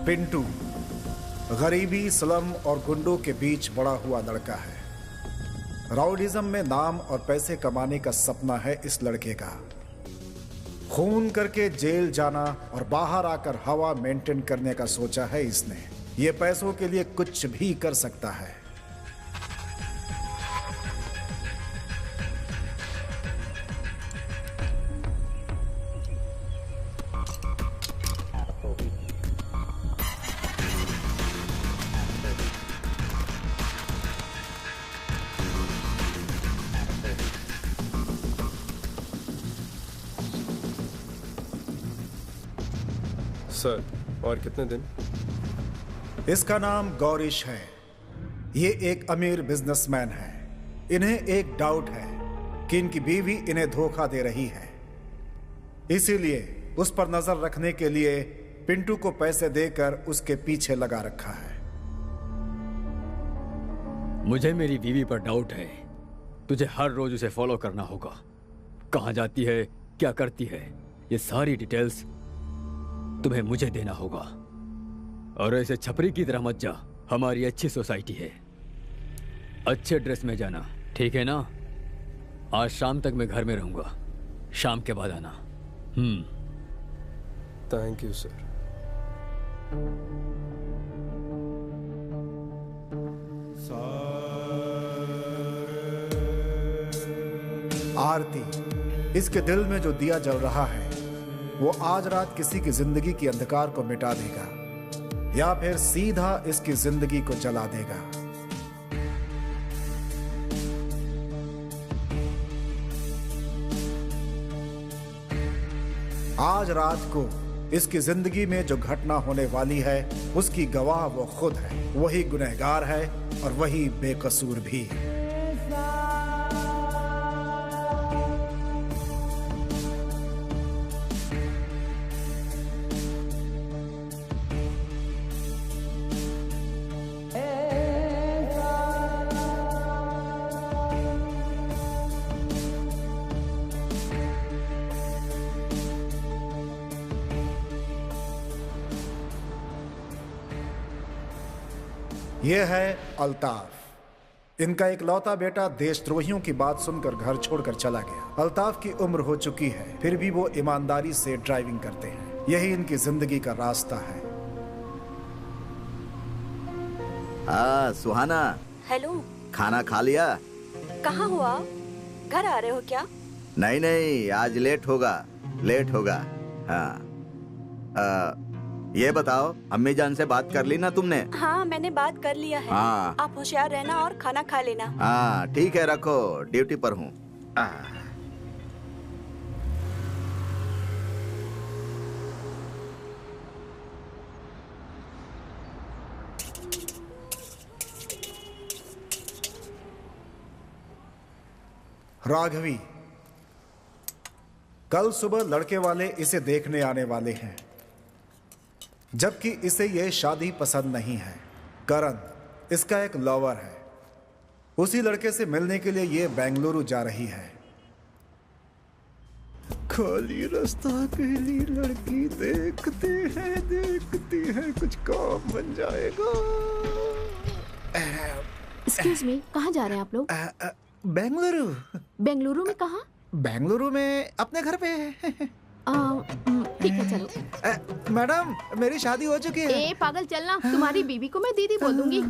पिंटू गरीबी, स्लम और गुंडों के बीच बड़ा हुआ लड़का है। राउडिज्म में नाम और पैसे कमाने का सपना है इस लड़के का। खून करके जेल जाना और बाहर आकर हवा मेंटेन करने का सोचा है इसने। ये पैसों के लिए कुछ भी कर सकता है। सर, और कितने दिन? इसका नाम गौरीश है। ये एक अमीर बिजनेसमैन है। इन्हें एक डाउट है कि इनकी बीवी इन्हें धोखा दे रही है, इसीलिए उस पर नजर रखने के लिए पिंटू को पैसे देकर उसके पीछे लगा रखा है। मुझे मेरी बीवी पर डाउट है। तुझे हर रोज उसे फॉलो करना होगा। कहाँ जाती है, क्या करती है, ये सारी डिटेल्स तुम्हें मुझे देना होगा। और ऐसे छपरी की तरह मत जा। हमारी अच्छी सोसाइटी है। अच्छे ड्रेस में जाना, ठीक है ना? आज शाम तक मैं घर में रहूंगा। शाम के बाद आना। Thank you sir. आरती, इसके दिल में जो दिया जल रहा है वो आज रात किसी की जिंदगी की अंधकार को मिटा देगा या फिर सीधा इसकी जिंदगी को जला देगा। आज रात को इसकी जिंदगी में जो घटना होने वाली है उसकी गवाह वो खुद है। वही गुनहगार है और वही बेकसूर भी। यह है अल्ताफ। इनका एक लौता बेटा देशद्रोहियों की बात सुनकर घर छोड़कर चला गया। अल्ताफ की उम्र हो चुकी है, फिर भी वो ईमानदारी से ड्राइविंग करते हैं। यही इनकी जिंदगी का रास्ता है। सुहाना। हेलो। खाना खा लिया? कहाँ हो आप? घर आ रहे हो क्या? नहीं नहीं, आज लेट होगा। हाँ, ये बताओ, अम्मी जान से बात कर ली ना तुमने? हाँ, मैंने बात कर लिया है। हाँ। आप होशियार रहना और खाना खा लेना। हाँ ठीक है, रखो, ड्यूटी पर हूँ। राघवी, कल सुबह लड़के वाले इसे देखने आने वाले हैं, जबकि इसे यह शादी पसंद नहीं है। करण इसका एक लवर है। उसी लड़के से मिलने के लिए यह बेंगलुरु जा रही है। खाली रास्ता अकेली लड़की देखते हैं कुछ काम बन जाएगा। एक्सक्यूज मी, कहाँ जा रहे हैं आप लोग? बेंगलुरु। बेंगलुरु में कहाँ? बेंगलुरु में अपने घर पे। ठीक है, चलो। मैडम, मेरी शादी हो चुकी है। ए पागल, चलना। तुम्हारी बीवी को मैं दीदी बोल दूंगी।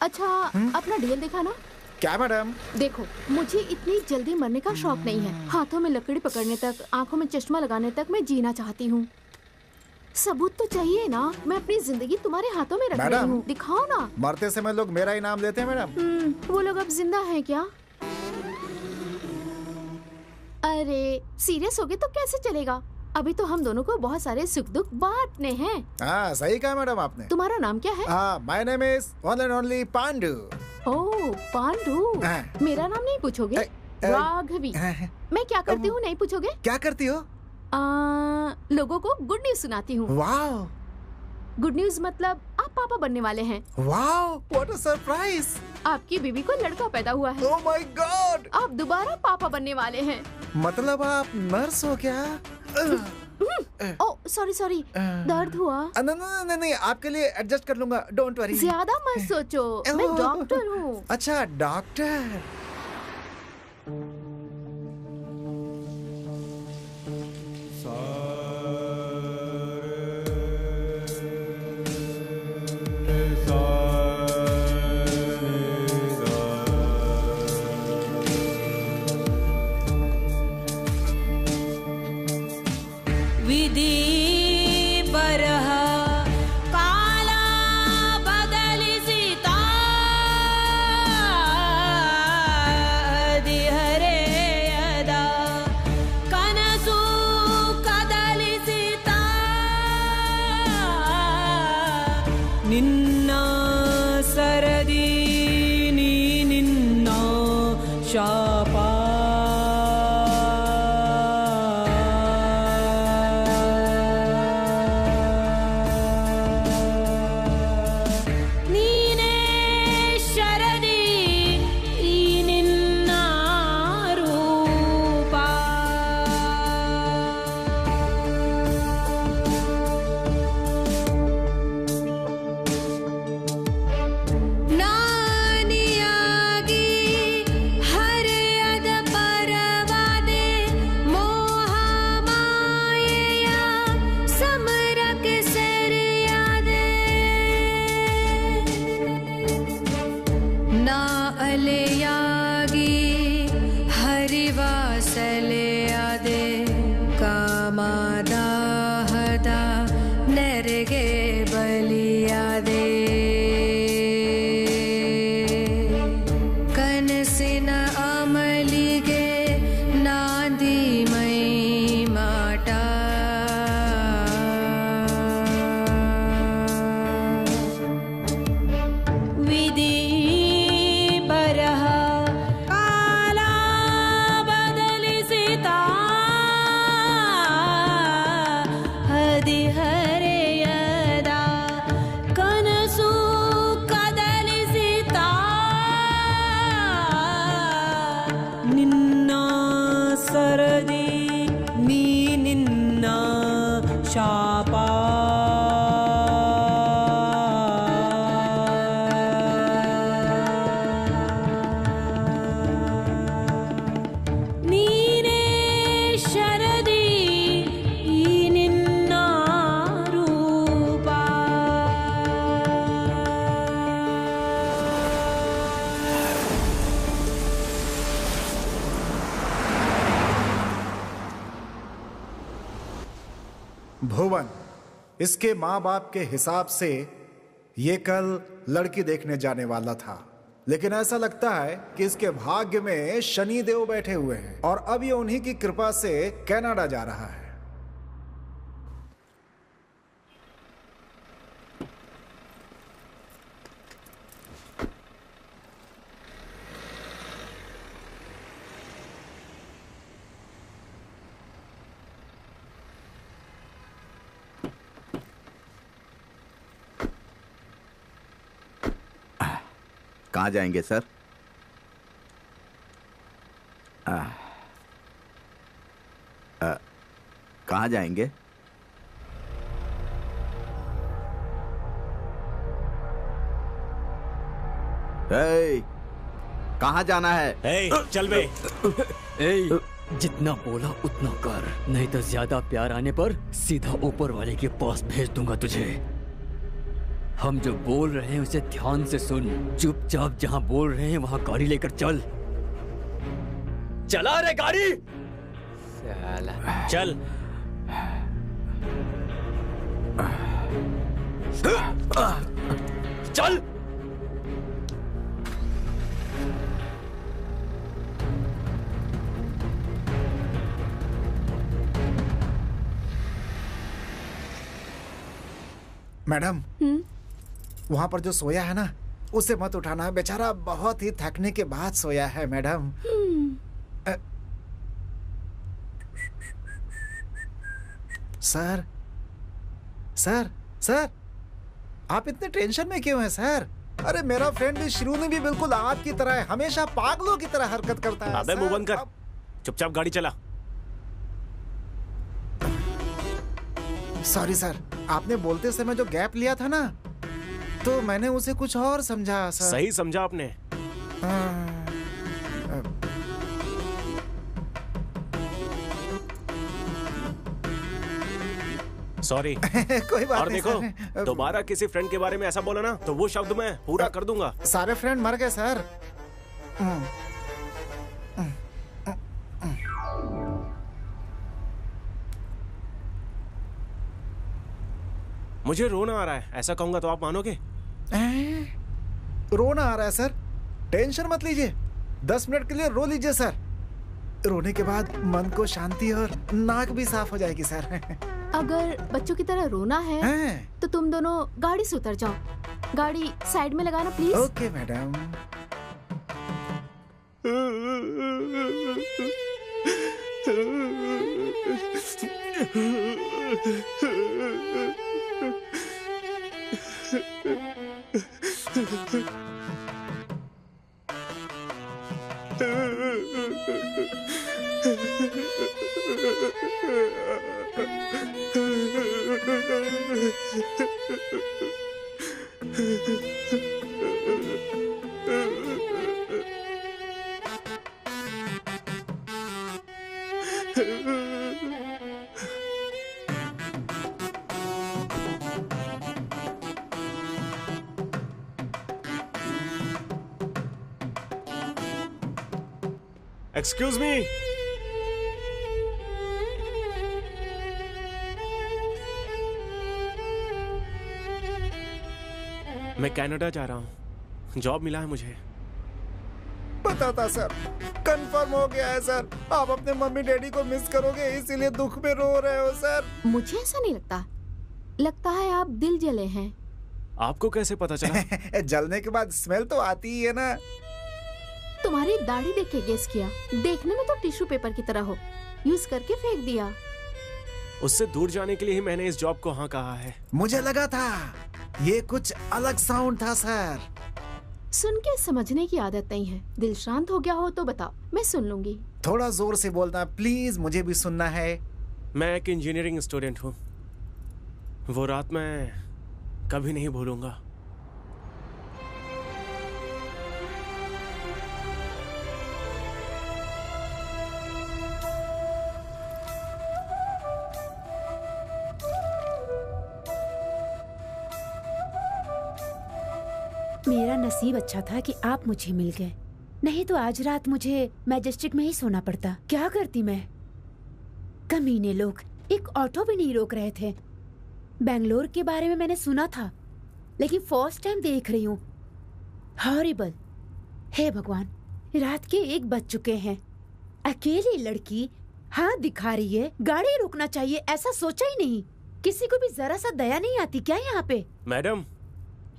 अच्छा, अपना डीएल देखा ना? क्या मैडम? देखो, मुझे इतनी जल्दी मरने का शौक नहीं है। हाथों में लकड़ी पकड़ने तक, आंखों में चश्मा लगाने तक मैं जीना चाहती हूँ। सबूत तो चाहिए ना। मैं अपनी जिंदगी तुम्हारे हाथों में रख रही हूँ। दिखाओ ना। मरते समय लोग मेरा ही नाम लेते हैं मैडम। वो लोग अब जिंदा है क्या? अरे सीरियस हो गए तो कैसे चलेगा? अभी तो हम दोनों को बहुत सारे सुख दुख बांटने हैं। हाँ, सही कहा मैडम आपने। तुम्हारा नाम क्या है? My name is one and only Pandu. Oh, Pandu. मेरा नाम नहीं पूछोगे? राघवी। मैं क्या करती हूँ नहीं पूछोगे? क्या करती हो? लोगों को गुड न्यूज सुनाती हूँ। वाह। गुड न्यूज मतलब आप पापा बनने वाले हैं। वाह, व्हाट अ सरप्राइज। आपकी बीवी को लड़का पैदा हुआ है। Oh my God. आप दोबारा पापा बनने वाले हैं। मतलब आप नर्स हो क्या? ओ सॉरी सॉरी, दर्द हुआ? नहीं, आपके लिए एडजस्ट कर लूंगा, डोंट वरी। ज्यादा मत सोचो, मैं डॉक्टर हूँ। अच्छा, डॉक्टर। भुवन, इसके माँ बाप के हिसाब से ये कल लड़की देखने जाने वाला था, लेकिन ऐसा लगता है कि इसके भाग्य में शनि देव बैठे हुए हैं और अब ये उन्हीं की कृपा से कनाडा जा रहा है। कहाँ जाएंगे सर? कहाँ जाएंगे? कहाँ जाना है? चल बे। जितना बोला उतना कर, नहीं तो ज्यादा प्यार आने पर सीधा ऊपर वाले के पास भेज दूंगा तुझे। हम जो बोल रहे हैं उसे ध्यान से सुन, चुपचाप जहां बोल रहे हैं वहां गाड़ी लेकर चल। चला रे गाड़ी। चल। चल। मैडम, वहां पर जो सोया है ना, उसे मत उठाना, बेचारा बहुत ही थकने के बाद सोया है मैडम। सर सर सर, आप इतने टेंशन में क्यों हैं सर? अरे मेरा फ्रेंड भी शिरोनी भी बिल्कुल आपकी तरह है, हमेशा पागलों की तरह हरकत करता है। अबे मुंह बंद कर, चुपचाप गाड़ी चला। सॉरी सर, आपने बोलते समय जो गैप लिया था ना, तो मैंने उसे कुछ और समझा सर। सही समझा आपने। सॉरी। कोई बात और नहीं देखो, सर। दोबारा किसी फ्रेंड के बारे में ऐसा बोला ना तो वो शब्द मैं पूरा कर दूंगा। सारे फ्रेंड मर गए सर। मुझे रोना आ रहा है, ऐसा कहूंगा तो आप मानोगे? रोना आ रहा है सर? टेंशन मत लीजिए, 10 मिनट के लिए रो लीजिए सर। रोने के बाद मन को शांति और नाक भी साफ हो जाएगी सर। अगर बच्चों की तरह रोना है तो तुम दोनों गाड़ी से उतर जाओ। गाड़ी साइड में लगाना please. Okay madam. Excuse me. मैं कनाडा जा रहा हूँ, जॉब मिला है मुझे। पता था सर, कंफर्म हो गया है सर। आप अपने मम्मी डैडी को मिस करोगे, इसीलिए दुख में रो रहे हो सर। मुझे ऐसा नहीं लगता, लगता है आप दिल जले हैं। आपको कैसे पता चला? जलने के बाद स्मेल तो आती ही है ना। तुम्हारी दाढ़ी देख के गेस किया, देखने में तो टिश्यू पेपर की तरह हो, यूज करके फेंक दिया। उससे दूर जाने के लिए ही मैंने इस जॉब को हाँ कहा है। मुझे लगा था ये कुछ अलग साउंड था सर। सुन के समझने की आदत नहीं है। दिल शांत हो गया हो तो बताओ, मैं सुन लूंगी। थोड़ा जोर से बोलना प्लीज, मुझे भी सुनना है। मैं एक इंजीनियरिंग स्टूडेंट हूँ, वो रात मैं कभी नहीं भूलूंगा। मेरा नसीब अच्छा था कि आप मुझे मिल गए, नहीं तो आज रात मुझे मैजेस्टिक में ही सोना पड़ता। क्या करती मैं? कमीने लोग एक ऑटो भी नहीं रोक रहे थे। बेंगलोर के बारे में मैंने सुना था, लेकिन फर्स्ट टाइम देख रही हूँ। हॉरिबल। हे भगवान, रात के 1 बज चुके हैं। अकेली लड़की हाथ दिखा रही है, गाड़ी रोकना चाहिए ऐसा सोचा ही नहीं। किसी को भी जरा सा दया नहीं आती क्या यहाँ पे? मैडम,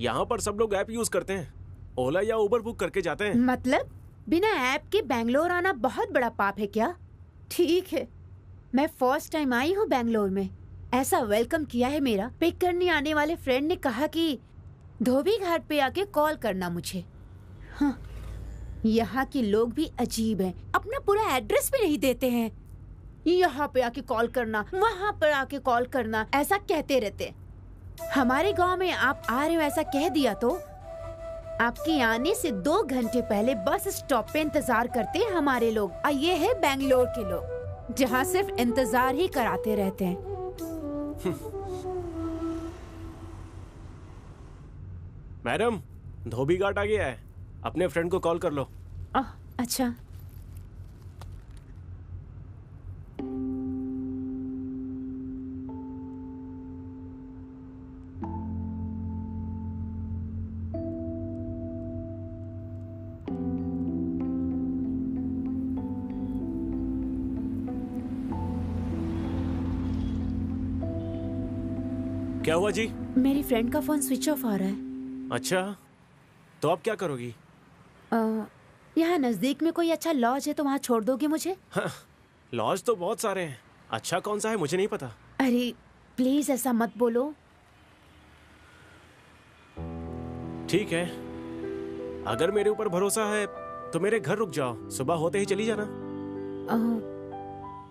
यहाँ पर सब लोग ऐप यूज करते हैं, ओला या उबर बुक करके जाते हैं। मतलब बिना ऐप के बेंगलोर आना बहुत बड़ा पाप है क्या? ठीक है, मैं फर्स्ट टाइम आई हूँ बेंगलोर में। ऐसा वेलकम किया है मेरा। पिक करने आने वाले फ्रेंड ने कहा कि धोबी घाट पे आके कॉल करना मुझे। हाँ, यहाँ के लोग भी अजीब हैं, अपना पूरा एड्रेस भी नहीं देते हैं। यहाँ पे आके कॉल करना, वहाँ पर आके कॉल करना, ऐसा कहते रहते। हमारे गांव में आप आ रहे हो ऐसा कह दिया तो आपके आने से 2 घंटे पहले बस स्टॉप पे इंतजार करते हैं हमारे लोग। और ये है बेंगलोर के लोग, जहाँ सिर्फ इंतजार ही कराते रहते हैं। मैडम, धोबी घाट आ गया है, अपने फ्रेंड को कॉल कर लो। अच्छा। क्या हुआ जी? मेरी फ्रेंड का फोन स्विच ऑफ आ रहा है। अच्छा, तो अब क्या करोगी? यहाँ नजदीक में कोई अच्छा लॉज है तो वहाँ छोड़ दोगे मुझे? हाँ, लॉज तो बहुत सारे हैं, अच्छा कौन सा है मुझे नहीं पता। अरे प्लीज ऐसा मत बोलो। ठीक है, अगर मेरे ऊपर भरोसा है तो मेरे घर रुक जाओ, सुबह होते ही चली जाना।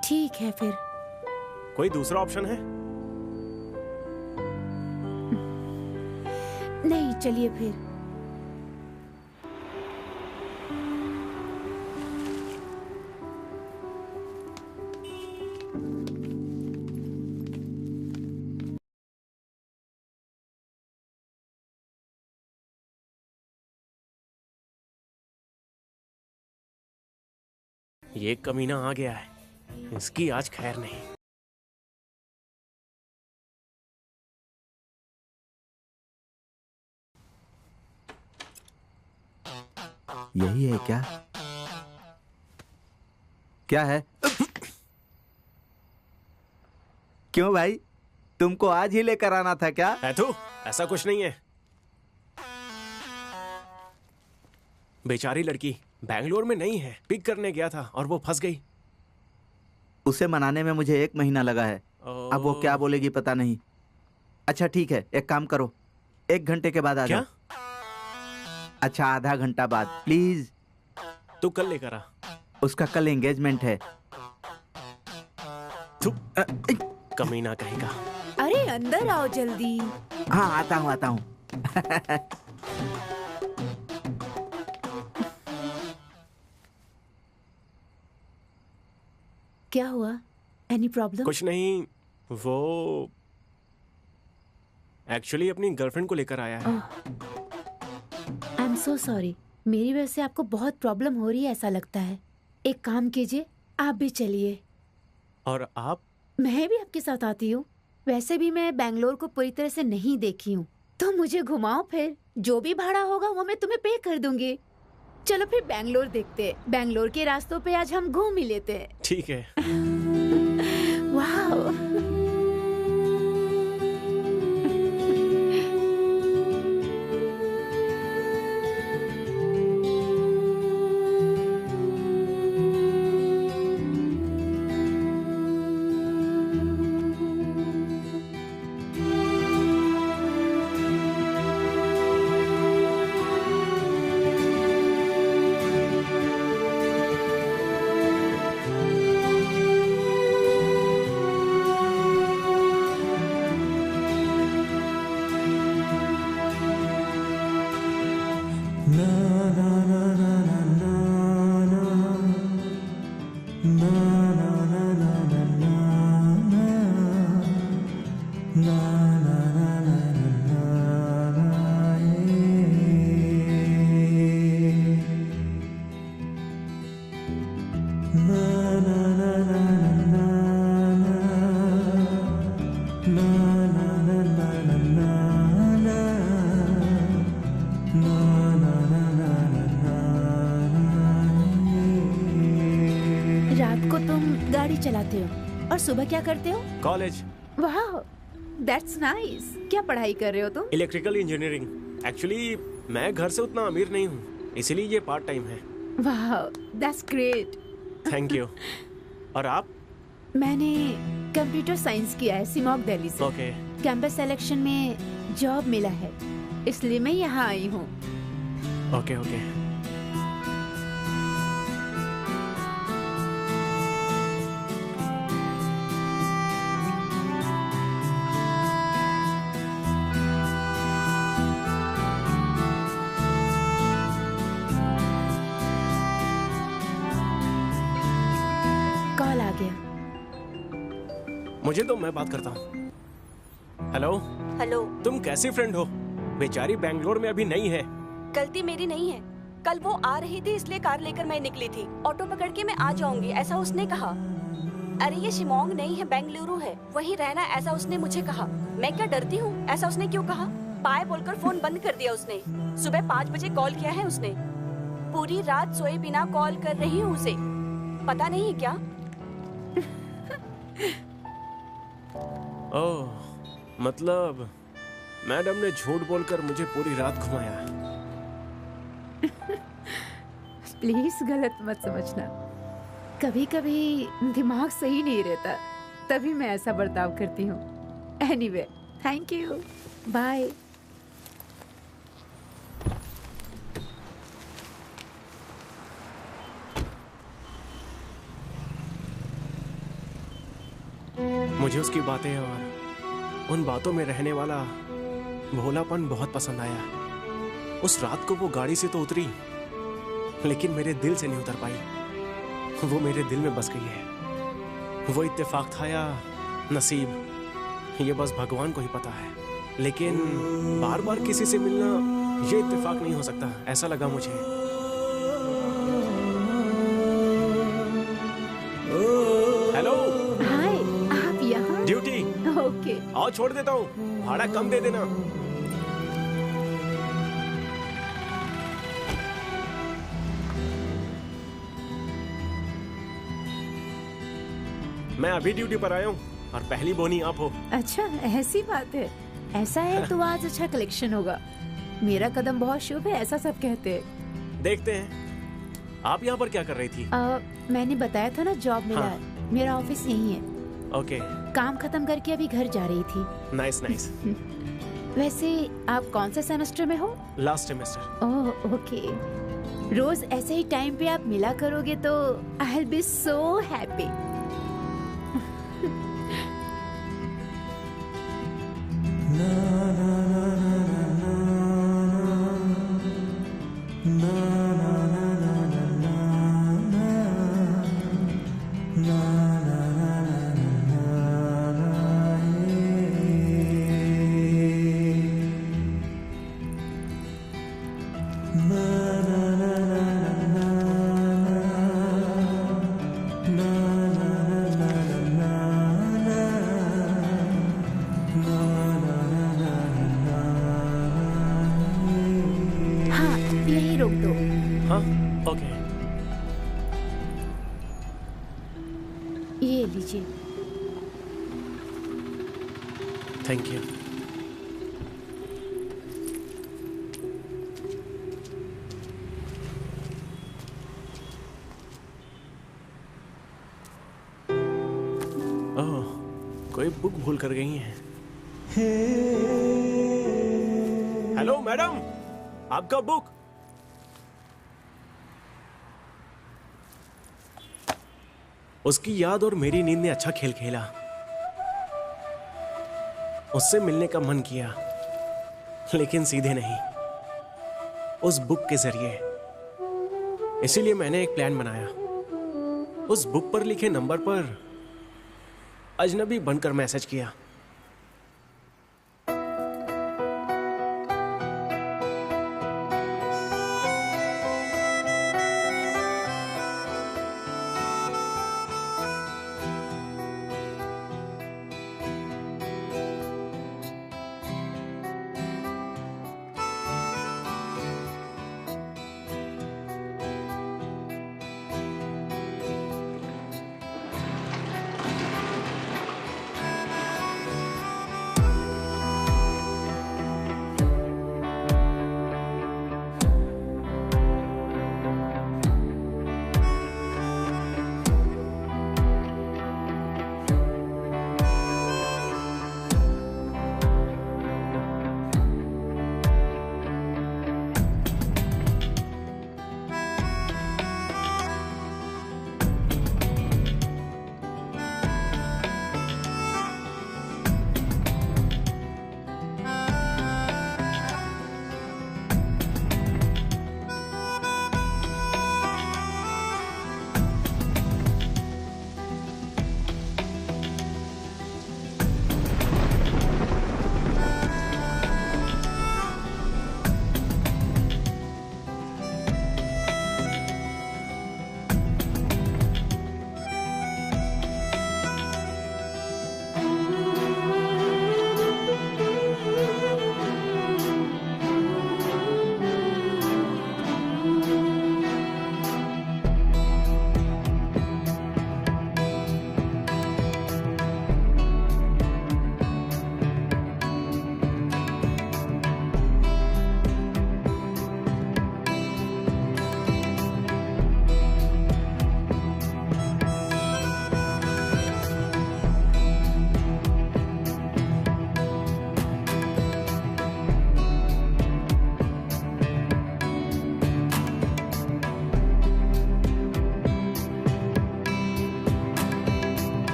ठीक है फिर। कोई दूसरा ऑप्शन है? चलिए फिर। ये कमीना आ गया है, इसकी आज खैर नहीं। यही है क्या? क्या है? क्यों भाई, तुमको आज ही लेकर आना था क्या? तो ऐसा कुछ नहीं है। बेचारी लड़की बैंगलोर में नहीं है, पिक करने गया था और वो फंस गई। उसे मनाने में मुझे 1 महीना लगा है। अब वो क्या बोलेगी पता नहीं। अच्छा ठीक है, एक काम करो, 1 घंटे के बाद आ जाओ। अच्छा, आधा घंटा बाद प्लीज। तू कल लेकर आ। उसका कल एंगेजमेंट है। कमीना कहेगा। अरे अंदर आओ जल्दी। हाँ आता हूँ आता हूँ। क्या हुआ? Any problem? कुछ नहीं, वो एक्चुअली अपनी गर्लफ्रेंड को लेकर आया है। आई एम सो सॉरी, मेरी वजह से आपको बहुत प्रॉब्लम हो रही है ऐसा लगता है। एक काम कीजिए, आप भी चलिए। और आप? मैं भी आपके साथ आती हूँ। वैसे भी मैं बैंगलोर को पूरी तरह से नहीं देखी हूँ, तो मुझे घुमाओ फिर। जो भी भाड़ा होगा वो मैं तुम्हें पे कर दूंगी। चलो फिर बैंगलोर देखते हैं। बैंगलोर के रास्तों पे आज हम घूम ही लेते हैं। ठीक है। वाह। चलाते हो और सुबह क्या करते हो? कॉलेज। वाह, दैट्स नाइस। क्या पढ़ाई कर रहे हो तुम? Electrical engineering. एक्चुअली मैं घर से उतना अमीर नहीं हूँ, इसीलिए ये पार्ट टाइम है। वाह, दैट्स ग्रेट। Thank you. और आप? मैंने कंप्यूटर साइंस किया है सिमोग दिल्ली से। ओके। कैंपस सिलेक्शन में जॉब मिला है, इसलिए मैं यहाँ आई हूँ। Okay okay. कॉल आ गया। मुझे तो मैं बात करता हूँ। हेलो। हेलो। तुम कैसी फ्रेंड हो? बेचारी बैंगलोर में अभी नहीं है। गलती मेरी नहीं है। कल वो आ रही थी इसलिए कार लेकर मैं निकली थी। ऑटो पकड़ के मैं आ जाऊंगी ऐसा उसने कहा। अरे ये शिमोंग नहीं है, बेंगलुरु है, वहीं रहना ऐसा उसने मुझे कहा। मैं क्या डरती हूँ? ऐसा उसने क्यों कहा? बाय बोलकर फोन बंद कर दिया उसने। सुबह 5 बजे कॉल किया है उसने। पूरी रात सोए बिना कॉल कर रही हूँ उसे। पता नहीं क्या। ओह, मतलब मैडम ने झूठ बोलकर मुझे पूरी रात घुमाया। प्लीज गलत मत समझना। कभी कभी दिमाग सही नहीं रहता, तभी मैं ऐसा बर्ताव करती हूँ। Anyway, thank you, bye. मुझे उसकी बातें और उन बातों में रहने वाला भोलापन बहुत पसंद आया। उस रात को वो गाड़ी से तो उतरी, लेकिन मेरे दिल से नहीं उतर पाई। वो मेरे दिल में बस गई है। वो इत्तेफाक था या नसीब, ये बस भगवान को ही पता है। लेकिन बार बार किसी से मिलना ये इत्तेफाक नहीं हो सकता, ऐसा लगा मुझे। हेलो। हाय, आप यहाँ? ड्यूटी। ओके। आओ छोड़ देता हूँ, भाड़ा कम दे देना। मैं अभी ड्यूटी पर आया हूँ और पहली बोनी आप हो। अच्छा, ऐसी बात है। ऐसा है तो आज अच्छा कलेक्शन होगा। मेरा कदम बहुत शुभ है, ऐसा सब कहते हैं। देखते हैं। आप यहाँ पर क्या कर रही थी? मैंने बताया था ना, जॉब मिला हाँ। है। मेरा ऑफिस यही है। ओके। काम खत्म करके अभी घर जा रही थी। Nice nice. वैसे आप कौन सा सेमेस्टर में हो? Last semester. Oh okay. रोज ऐसे ही टाइम पे आप मिला करोगे तो I will be so happy. हाँ, यही रोक दो। हाँ ओके। ये लीजिए। Thank you. ओह, कोई बुक भूल कर गई है। हेलो मैडम, आपका बुक। उसकी याद और मेरी नींद ने अच्छा खेल खेला। उससे मिलने का मन किया, लेकिन सीधे नहीं, उस बुक के जरिए। इसीलिए मैंने एक प्लान बनाया। उस बुक पर लिखे नंबर पर अजनबी बनकर मैसेज किया।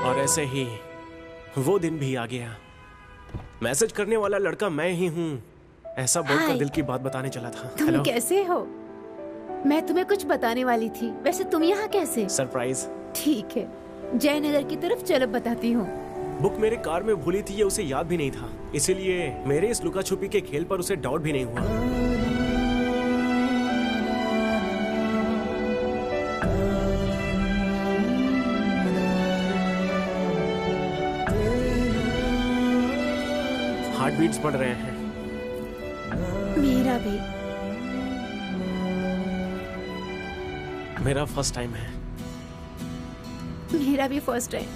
और ऐसे ही वो दिन भी आ गया। मैसेज करने वाला लड़का मैं ही हूँ, ऐसा बोलकर हाय। दिल की बात बताने चला था। तुम हेलो। कैसे हो? मैं तुम्हें कुछ बताने वाली थी। वैसे तुम यहाँ कैसे? सरप्राइज। ठीक है, जयनगर की तरफ चलो बताती हूँ। बुक मेरे कार में भूली थी, ये उसे याद भी नहीं था, इसीलिए मेरे इस लुका छुपी के खेल पर उसे डाउट भी नहीं हुआ। हार्ट बीट्स बढ़ रहे हैं। मेरा भी। मेरा फर्स्ट टाइम है। मेरा भी फर्स्ट टाइम।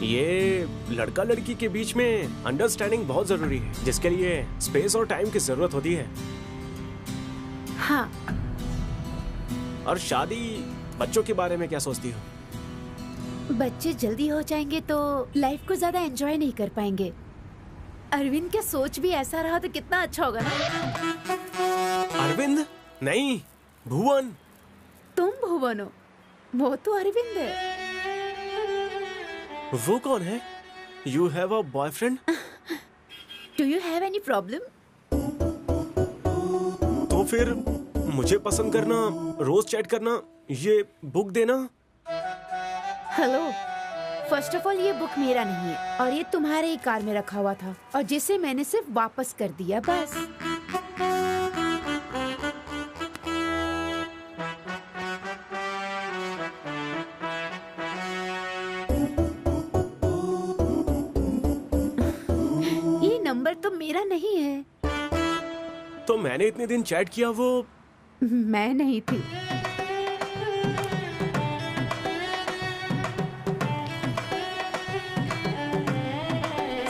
ये लड़का लड़की के बीच में अंडरस्टैंडिंग बहुत जरूरी है, जिसके लिए स्पेस और टाइम की जरूरत होती है। हाँ। और शादी, बच्चों के बारे में क्या सोचती हो? बच्चे जल्दी हो जाएंगे तो लाइफ को ज्यादा एंजॉय नहीं कर पाएंगे। अरविंद का सोच भी ऐसा रहा तो कितना अच्छा होगा ना। अरविंद नहीं, भुवन। तुम भुवन हो, वो तो अरविंद है। वो कौन है? You have a boyfriend? Do you have any problem? तो फिर मुझे पसंद करना, रोज चैट करना, ये बुक देना। हेलो, फर्स्ट ऑफ ऑल ये बुक मेरा नहीं है और ये तुम्हारे ही कार में रखा हुआ था और जिसे मैंने सिर्फ वापस कर दिया, बस। ये नंबर तो मेरा नहीं है। तो मैंने इतने दिन चैट किया, वो मैं नहीं थी।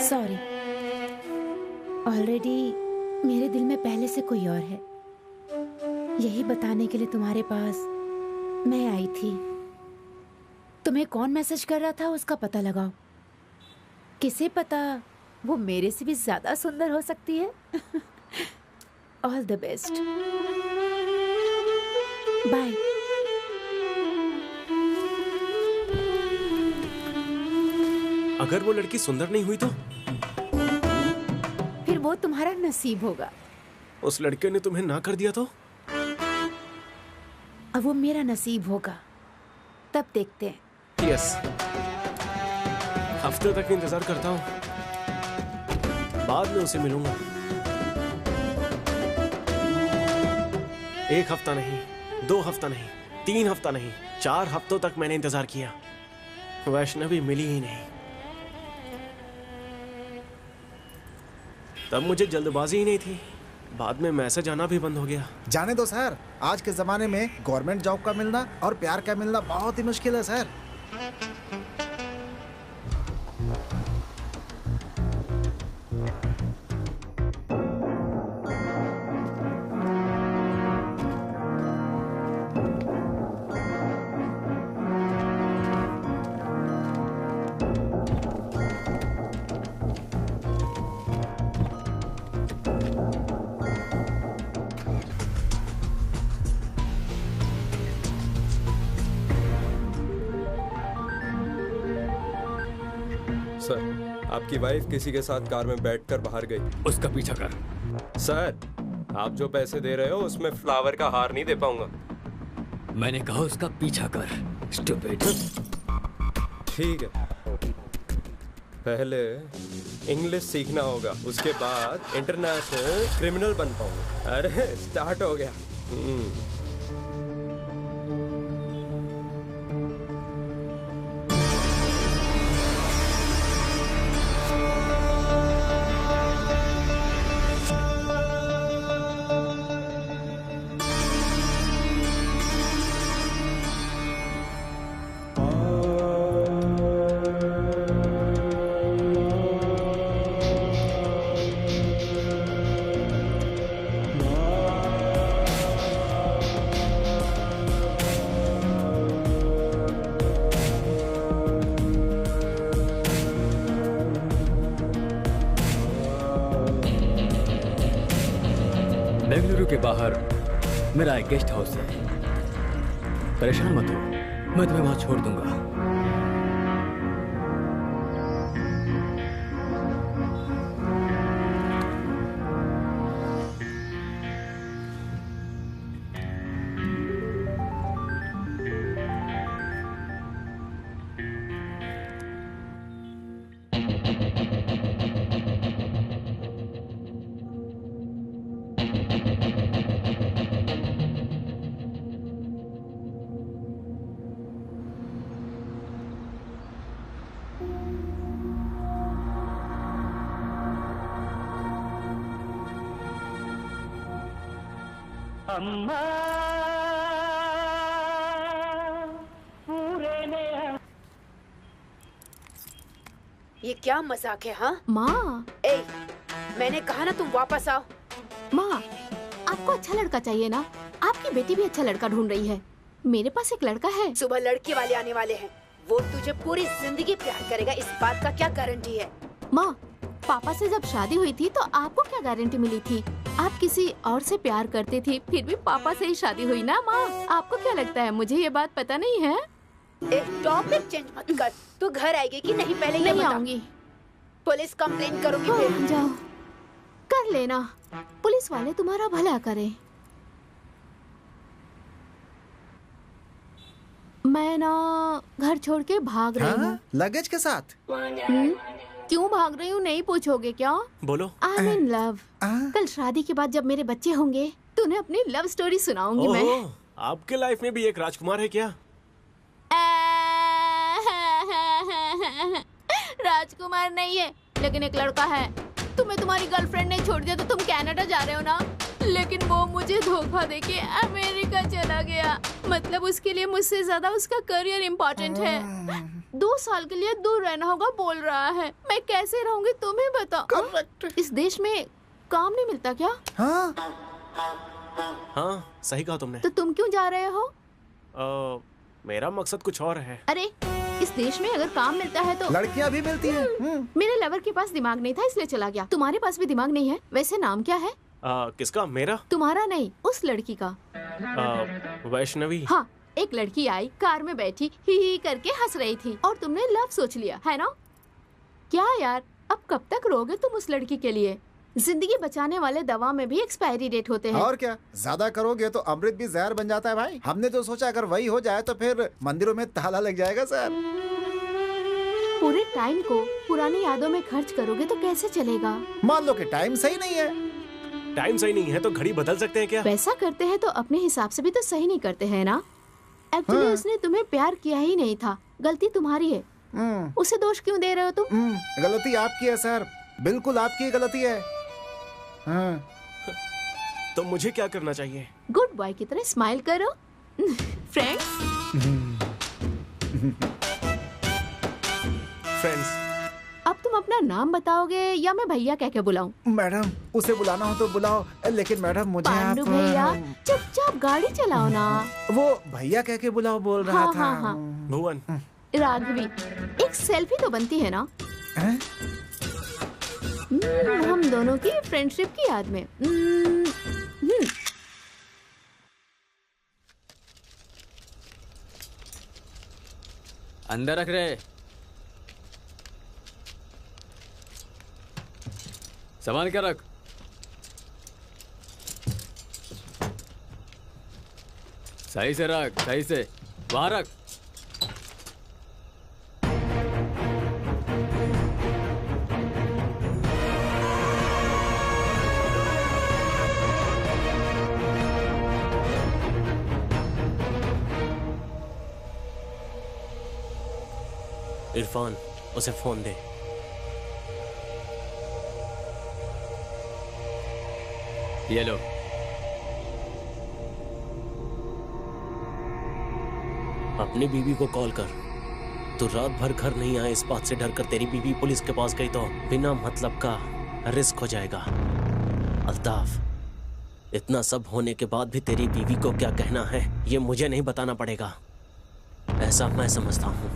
सॉरी, ऑलरेडी मेरे दिल में पहले से कोई और है। यही बताने के लिए तुम्हारे पास मैं आई थी। तुम्हें कौन मैसेज कर रहा था उसका पता लगाओ। किसे पता वो मेरे से भी ज्यादा सुंदर हो सकती है। All the best, bye. अगर वो लड़की सुंदर नहीं हुई तो? फिर वो तुम्हारा नसीब होगा। उस लड़के ने तुम्हें ना कर दिया तो? अब वो मेरा नसीब होगा, तब देखते हैं। यस, हफ्ते तक इंतजार करता हूँ, बाद में उसे मिलूंगा। 1 हफ्ता नहीं, 2 हफ्ता नहीं, 3 हफ्ता नहीं, 4 हफ्तों तक मैंने इंतजार किया, वैष्णवी मिली ही नहीं। तब मुझे जल्दबाजी ही नहीं थी, बाद में मैसेज आना भी बंद हो गया। जाने दो सर, आज के जमाने में गवर्नमेंट जॉब का मिलना और प्यार का मिलना बहुत ही मुश्किल है सर। सर, आपकी वाइफ किसी के साथ कार में बैठकर बाहर गई। उसका पीछा कर। सर, आप जो पैसे दे रहे हो उसमें फ्लावर का हार नहीं दे पाऊंगा। मैंने कहा उसका पीछा कर, स्टूपिड। ठीक है, पहले इंग्लिश सीखना होगा, उसके बाद इंटरनेशनल क्रिमिनल बन पाऊंगा। अरे स्टार्ट हो गया। बेंगलुरु के बाहर मेरा एक गेस्ट हाउस है, परेशान मत हो, मैं तुम्हें वहां छोड़ दूंगा। ये क्या मजाक है? हाँ माँ, मैंने कहा ना तुम वापस आओ। माँ, आपको अच्छा लड़का चाहिए ना? आपकी बेटी भी अच्छा लड़का ढूंढ रही है। मेरे पास एक लड़का है। सुबह लड़के वाले आने वाले हैं। वो तुझे पूरी जिंदगी प्यार करेगा, इस बात का क्या गारंटी है? माँ, पापा से जब शादी हुई थी तो आपको क्या गारंटी मिली थी? आप किसी और से प्यार करती थी, फिर भी पापा से ही शादी हुई ना माँ। आपको क्या लगता है मुझे ये बात पता नहीं है? एक टॉपिक चेंज मत कर। तू घर आएगी कि नहीं पहले ये नहीं बता। आऊंगी। पुलिस कंप्लेंट करूंगी फिर। जाओ, कर लेना। पुलिस वाले तुम्हारा भला करें। मैं ना घर छोड़ के भाग रही हूँ। लगेज के साथ? क्यों भाग रही हूँ नहीं पूछोगे क्या? बोलो। I am in love. कल शादी के बाद जब मेरे बच्चे होंगे तो उन्हें अपनी लव स्टोरी सुनाऊंगी मैं। आपके लाइफ में भी एक राजकुमार है क्या? राजकुमार नहीं है, लेकिन एक लड़का है। तुम्हें तुम्हारी गर्लफ्रेंड ने छोड़ दिया तो तुम कनाडा जा रहे हो ना, लेकिन वो मुझे धोखा देके अमेरिका चला गया। मतलब उसके लिए मुझसे ज्यादा उसका करियर इम्पोर्टेंट है। 2 साल के लिए दूर रहना होगा बोल रहा है। मैं कैसे रहूंगी तुम्हें बताओ। इस देश में काम नहीं मिलता क्या? हाँ सही कहा तुमने। तो तुम क्यों जा रहे हो? मेरा मकसद कुछ और है। अरे इस देश में अगर काम मिलता है तो लड़कियां भी मिलती हैं। मेरे लवर के पास दिमाग नहीं था इसलिए चला गया। तुम्हारे पास भी दिमाग नहीं है? वैसे नाम क्या है? किसका? मेरा? तुम्हारा नहीं, उस लड़की का। वैष्णवी। हाँ, एक लड़की आई, कार में बैठी ही करके हंस रही थी और तुमने लव सोच लिया है ना? क्या यार, अब कब तक रोगे तुम उस लड़की के लिए? जिंदगी बचाने वाले दवा में भी एक्सपायरी डेट होते हैं। और क्या, ज्यादा करोगे तो अमृत भी जहर बन जाता है भाई। हमने तो सोचा अगर वही हो जाए तो फिर मंदिरों में ताला लग जाएगा सर। पूरे टाइम को पुरानी यादों में खर्च करोगे तो कैसे चलेगा? मान लो कि टाइम सही नहीं है। टाइम सही नहीं है तो घड़ी बदल सकते हैं क्या? वैसा करते हैं तो अपने हिसाब से भी तो सही नहीं करते हैं ना? एक्चुअली उसने तुम्हें प्यार किया ही नहीं था, गलती तुम्हारी है। उसे दोष क्यों दे रहे हो तुम? गलती आपकी है सर, बिल्कुल आपकी गलती है। तो मुझे क्या करना चाहिए? गुड बॉय की तरह स्माइल करो। फ्रेंड्स। अब तुम अपना नाम बताओगे या मैं भैया कह के बुलाऊं? मैडम, उसे बुलाना हो तो बुलाओ, लेकिन मैडम मुझे पांडु भैया चुपचाप गाड़ी चलाओ ना। वो भैया कह के बुलाओ बोल रहा था। हाँ। भुवन। राघवी, एक सेल्फी तो बनती है ना? हम दोनों की फ्रेंडशिप की याद में। अंदर रख रहे। संभाल के रख। सही से रख, सही से। वहां रख। इरफान, उसे फोन दे। ये लो। अपनी बीवी को कॉल कर। तू रात भर घर नहीं आए इस बात से डर कर तेरी बीवी पुलिस के पास गई तो बिना मतलब का रिस्क हो जाएगा। अल्ताफ, इतना सब होने के बाद भी तेरी बीवी को क्या कहना है ये मुझे नहीं बताना पड़ेगा, ऐसा मैं समझता हूँ।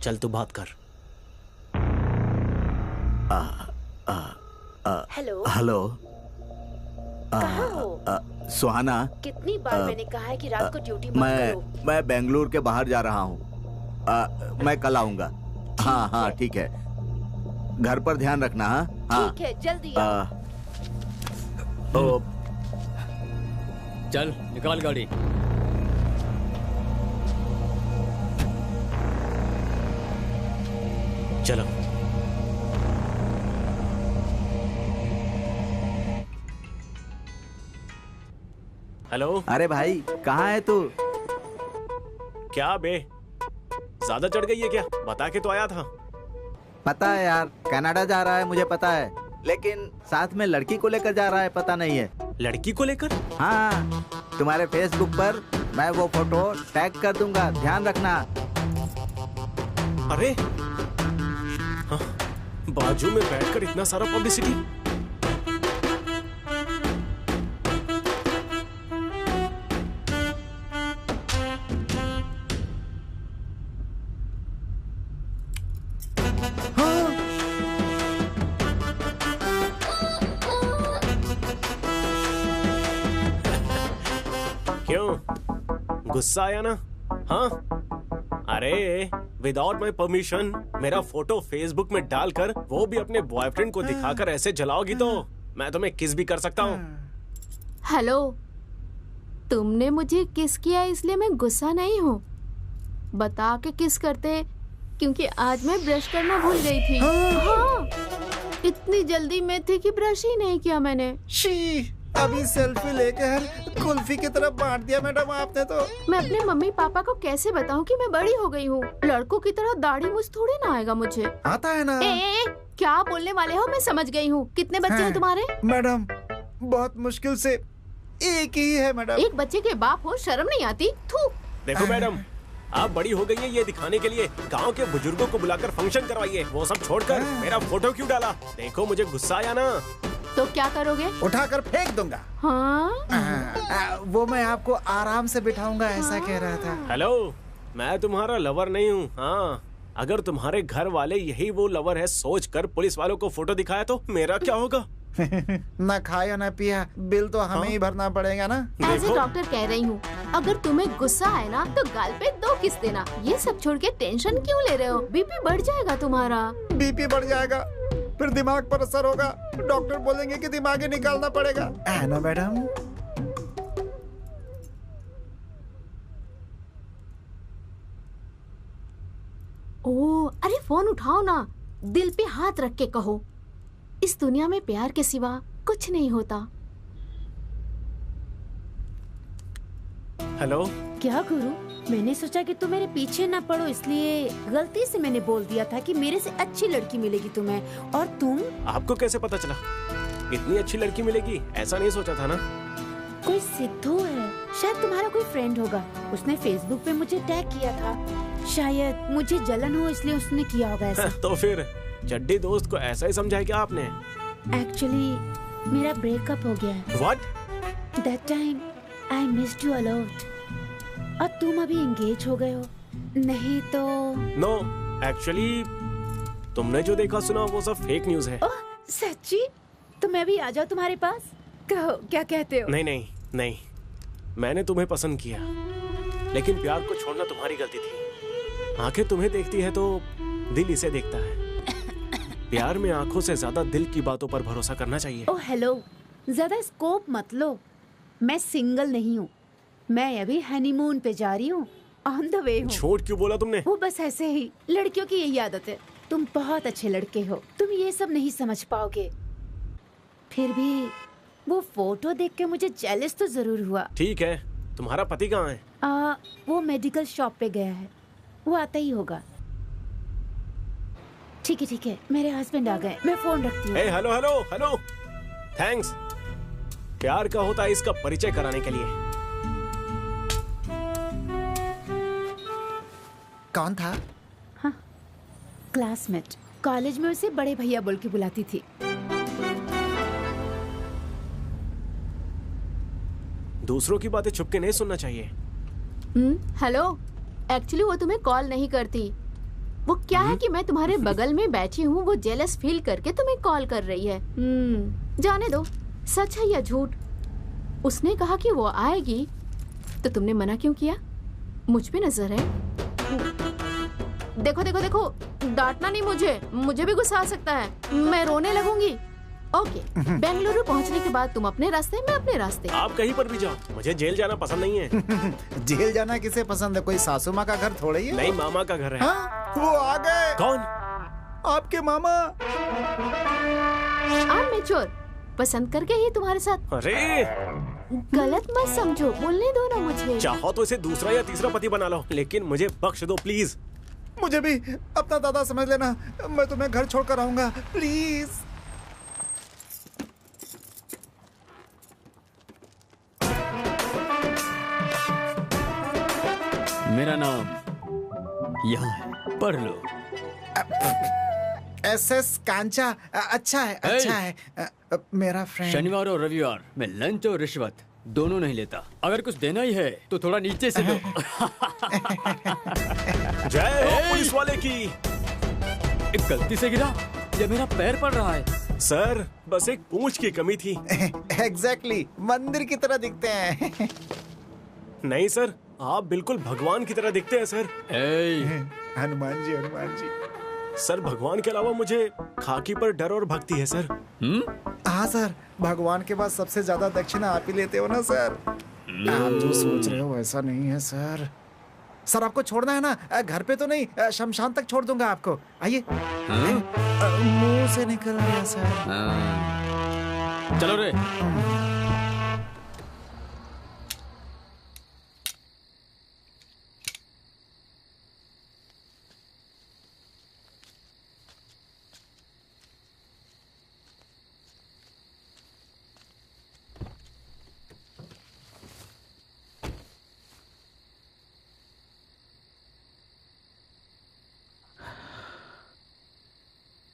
चल तू बात कर। हेलो। हेलो। कहाँ हो? सुहाना, कितनी बार मैंने कहा है कि रात को ड्यूटी मत करो। मैं बेंगलुरु के बाहर जा रहा हूँ। मैं कल आऊंगा। हाँ ठीक है। घर पर ध्यान रखना। हाँ ठीक है, जल्दी आओ। चल निकाल गाड़ी। चलो। हेलो। अरे भाई, कहाँ है तू? क्या बे, ज्यादा चढ़ गई है क्या? बता के तो आया था। पता है यार, कनाडा जा रहा है मुझे पता है, लेकिन साथ में लड़की को लेकर जा रहा है पता नहीं है। लड़की को लेकर? हाँ, तुम्हारे फेसबुक पर मैं वो फोटो टैग कर दूंगा, ध्यान रखना। अरे हाँ, बाजू में बैठकर इतना सारा पब्लिसिटी। गुस्सा आया ना? हाँ, अरे विदाउट माई परमिशन मेरा फोटो फेसबुक में डालकर वो भी अपने बॉयफ्रेंड को दिखाकर ऐसे जलाओगी तो मैं तुम्हें किस भी कर सकता हूँ। हेलो, तुमने मुझे किस किया इसलिए मैं गुस्सा नहीं हूँ। बता के किस करते, क्योंकि आज मैं ब्रश करना भूल गई थी। हाँ, इतनी जल्दी में थी कि ब्रश ही नहीं किया मैंने। शी, अभी सेल्फी लेकर कुल्फी की तरफ बांट दिया मैडम आपने तो। मैं अपने मम्मी पापा को कैसे बताऊं कि मैं बड़ी हो गई हूँ? लड़कों की तरह दाढ़ी मूछ थोड़ी ना आएगा मुझे। आता है ना। क्या बोलने वाले हो? मैं समझ गई हूँ। कितने बच्चे हैं तुम्हारे? मैडम बहुत मुश्किल से एक ही है मैडम। एक बच्चे के बाप हो, शर्म नहीं आती? थू। देखो मैडम, आप बड़ी हो गई हैं ये दिखाने के लिए गांव के बुजुर्गों को बुलाकर फंक्शन करवाइए। वो सब छोड़कर मेरा फोटो क्यों डाला? देखो मुझे गुस्सा आया ना। तो क्या करोगे? उठाकर फेंक दूंगा। हाँ? वो मैं आपको आराम से बिठाऊंगा ऐसा कह रहा था। हेलो, मैं तुम्हारा लवर नहीं हूँ। हाँ, अगर तुम्हारे घर वाले यही वो लवर है सोचकर पुलिस वालों को फोटो दिखाया तो मेरा क्या होगा? ना खाया ना पिया, बिल तो हमें ही भरना पड़ेगा ना। एज ए डॉक्टर कह रही हूँ, अगर तुम्हें गुस्सा आए ना तो गाल पे 2 किस देना। ये सब छोड़ के टेंशन क्यों ले रहे हो? बीपी बढ़ जाएगा तुम्हारा। बीपी बढ़ जाएगा, फिर दिमाग पर असर होगा। डॉक्टर बोलेंगे कि दिमाग ही निकालना पड़ेगा, है ना मैडम? ओह, अरे फोन उठाओ ना, दिल पे हाथ रख के कहो, इस दुनिया में प्यार के सिवा कुछ नहीं होता। हेलो। क्या गुरु, मैंने सोचा कि तुम मेरे पीछे ना पड़ो, इसलिए गलती से मैंने बोल दिया था कि मेरे से अच्छी लड़की मिलेगी तुम्हें। और तुम? आपको कैसे पता चला इतनी अच्छी लड़की मिलेगी? ऐसा नहीं सोचा था ना। कोई सिद्धू है, शायद तुम्हारा कोई फ्रेंड होगा। उसने फेसबुक पे मुझे टैग किया था। शायद मुझे जलन हो इसलिए उसने किया होगा ऐसा। तो फिर चड्डी दोस्त को ऐसा ही समझा है क्या आपने? एक्चुअली मेरा ब्रेकअप हो गया है। What? That time I missed you a lot. अब तुम अभी एंगेज हो गए हो, नहीं तो? No, actually तुमने जो देखा सुना वो सब फेक न्यूज है। ओह सच्ची? तो मैं भी आ जाऊँ तुम्हारे पास? कहो, क्या कहते हो? नहीं नहीं नहीं, मैंने तुम्हें पसंद किया, लेकिन प्यार को छोड़ना तुम्हारी गलती थी। आंखें तुम्हें देखती है तो दिल इसे देखता है। प्यार में आंखों से ज्यादा दिल की बातों पर भरोसा करना चाहिए। ओह हेलो, ज्यादा स्कोप मत लो। मैं सिंगल नहीं हूँ, मैं अभी हनीमून पे जा रही हूँ, ऑन द वे हूँ। झूठ क्यों बोला तुमने? वो बस ऐसे ही, लड़कियों की यही आदत है। तुम बहुत अच्छे लड़के हो, तुम ये सब नहीं समझ पाओगे। फिर भी वो फोटो देख के मुझे जेलस तो जरूर हुआ। ठीक है, तुम्हारा पति कहाँ है? वो मेडिकल शॉप पे गया है, वो आता ही होगा। ठीक है, मेरे हस्बैंड आ गए, मैं फोन रखती हूँ। Hello hello hello, thanks. प्यार का होता है इसका परिचय कराने के लिए। कौन था? हाँ, क्लासमेट। कॉलेज में उसे बड़े भैया बोल के बुलाती थी। दूसरों की बातें छुप के नहीं सुनना चाहिए। हेलो, एक्चुअली वो तुम्हें कॉल नहीं करती। वो क्या है कि मैं तुम्हारे बगल में बैठी हूँ, वो जेलस फील करके तुम्हें कॉल कर रही है। जाने दो, सच है या झूठ। उसने कहा कि वो आएगी, तो तुमने मना क्यों किया? मुझ पे नजर है। देखो देखो देखो, डांटना नहीं मुझे भी गुस्सा आ सकता है, मैं रोने लगूंगी। ओके, बेंगलुरु पहुंचने के बाद तुम अपने रास्ते, मैं अपने रास्ते। आप कहीं पर भी जाओ, मुझे जेल जाना पसंद नहीं है। जेल जाना किसे पसंद है? कोई सासू माँ का घर थोड़ा ही है। नहीं, मामा का घर है। हाँ? वो आ गए। कौन? आपके मामा। I'm mature, पसंद करके ही तुम्हारे साथ। अरे गलत मत समझो, बोलने दो ना मुझे। चाहो तो इसे दूसरा या तीसरा पति बना लो, लेकिन मुझे बख्श दो प्लीज। मुझे भी अपना दादा समझ लेना, मैं तुम्हें घर छोड़कर आऊंगा, प्लीज। मेरा नाम यहाँ है, पढ़ लो। SS कांचा। अच्छा है, अच्छा है। मेरा फ्रेंड। शनिवार और रविवार मैं लंच और रिश्वत दोनों नहीं लेता। अगर कुछ देना ही है तो थोड़ा नीचे से दो। जय हो पुलिस वाले की। एक गलती से गिरा, ये मेरा पैर पड़ रहा है। सर बस एक पूंछ की कमी थी। एग्जैक्टली, मंदिर की तरह दिखते हैं। नहीं सर, आप बिल्कुल भगवान की तरह दिखते हैं सर। हनुमान जी, हनुमान जी। सर भगवान के अलावा मुझे खाकी पर डर और भक्ति है सर। हाँ सर, भगवान के बाद सबसे ज्यादा दक्षिणा आप ही लेते हो ना सर। आप जो सोच रहे हो वैसा नहीं है सर। सर आपको छोड़ना है ना, घर पे तो नहीं, शमशान तक छोड़ दूंगा आपको। आइए। मुंह से निकल गया सर। चलो रे।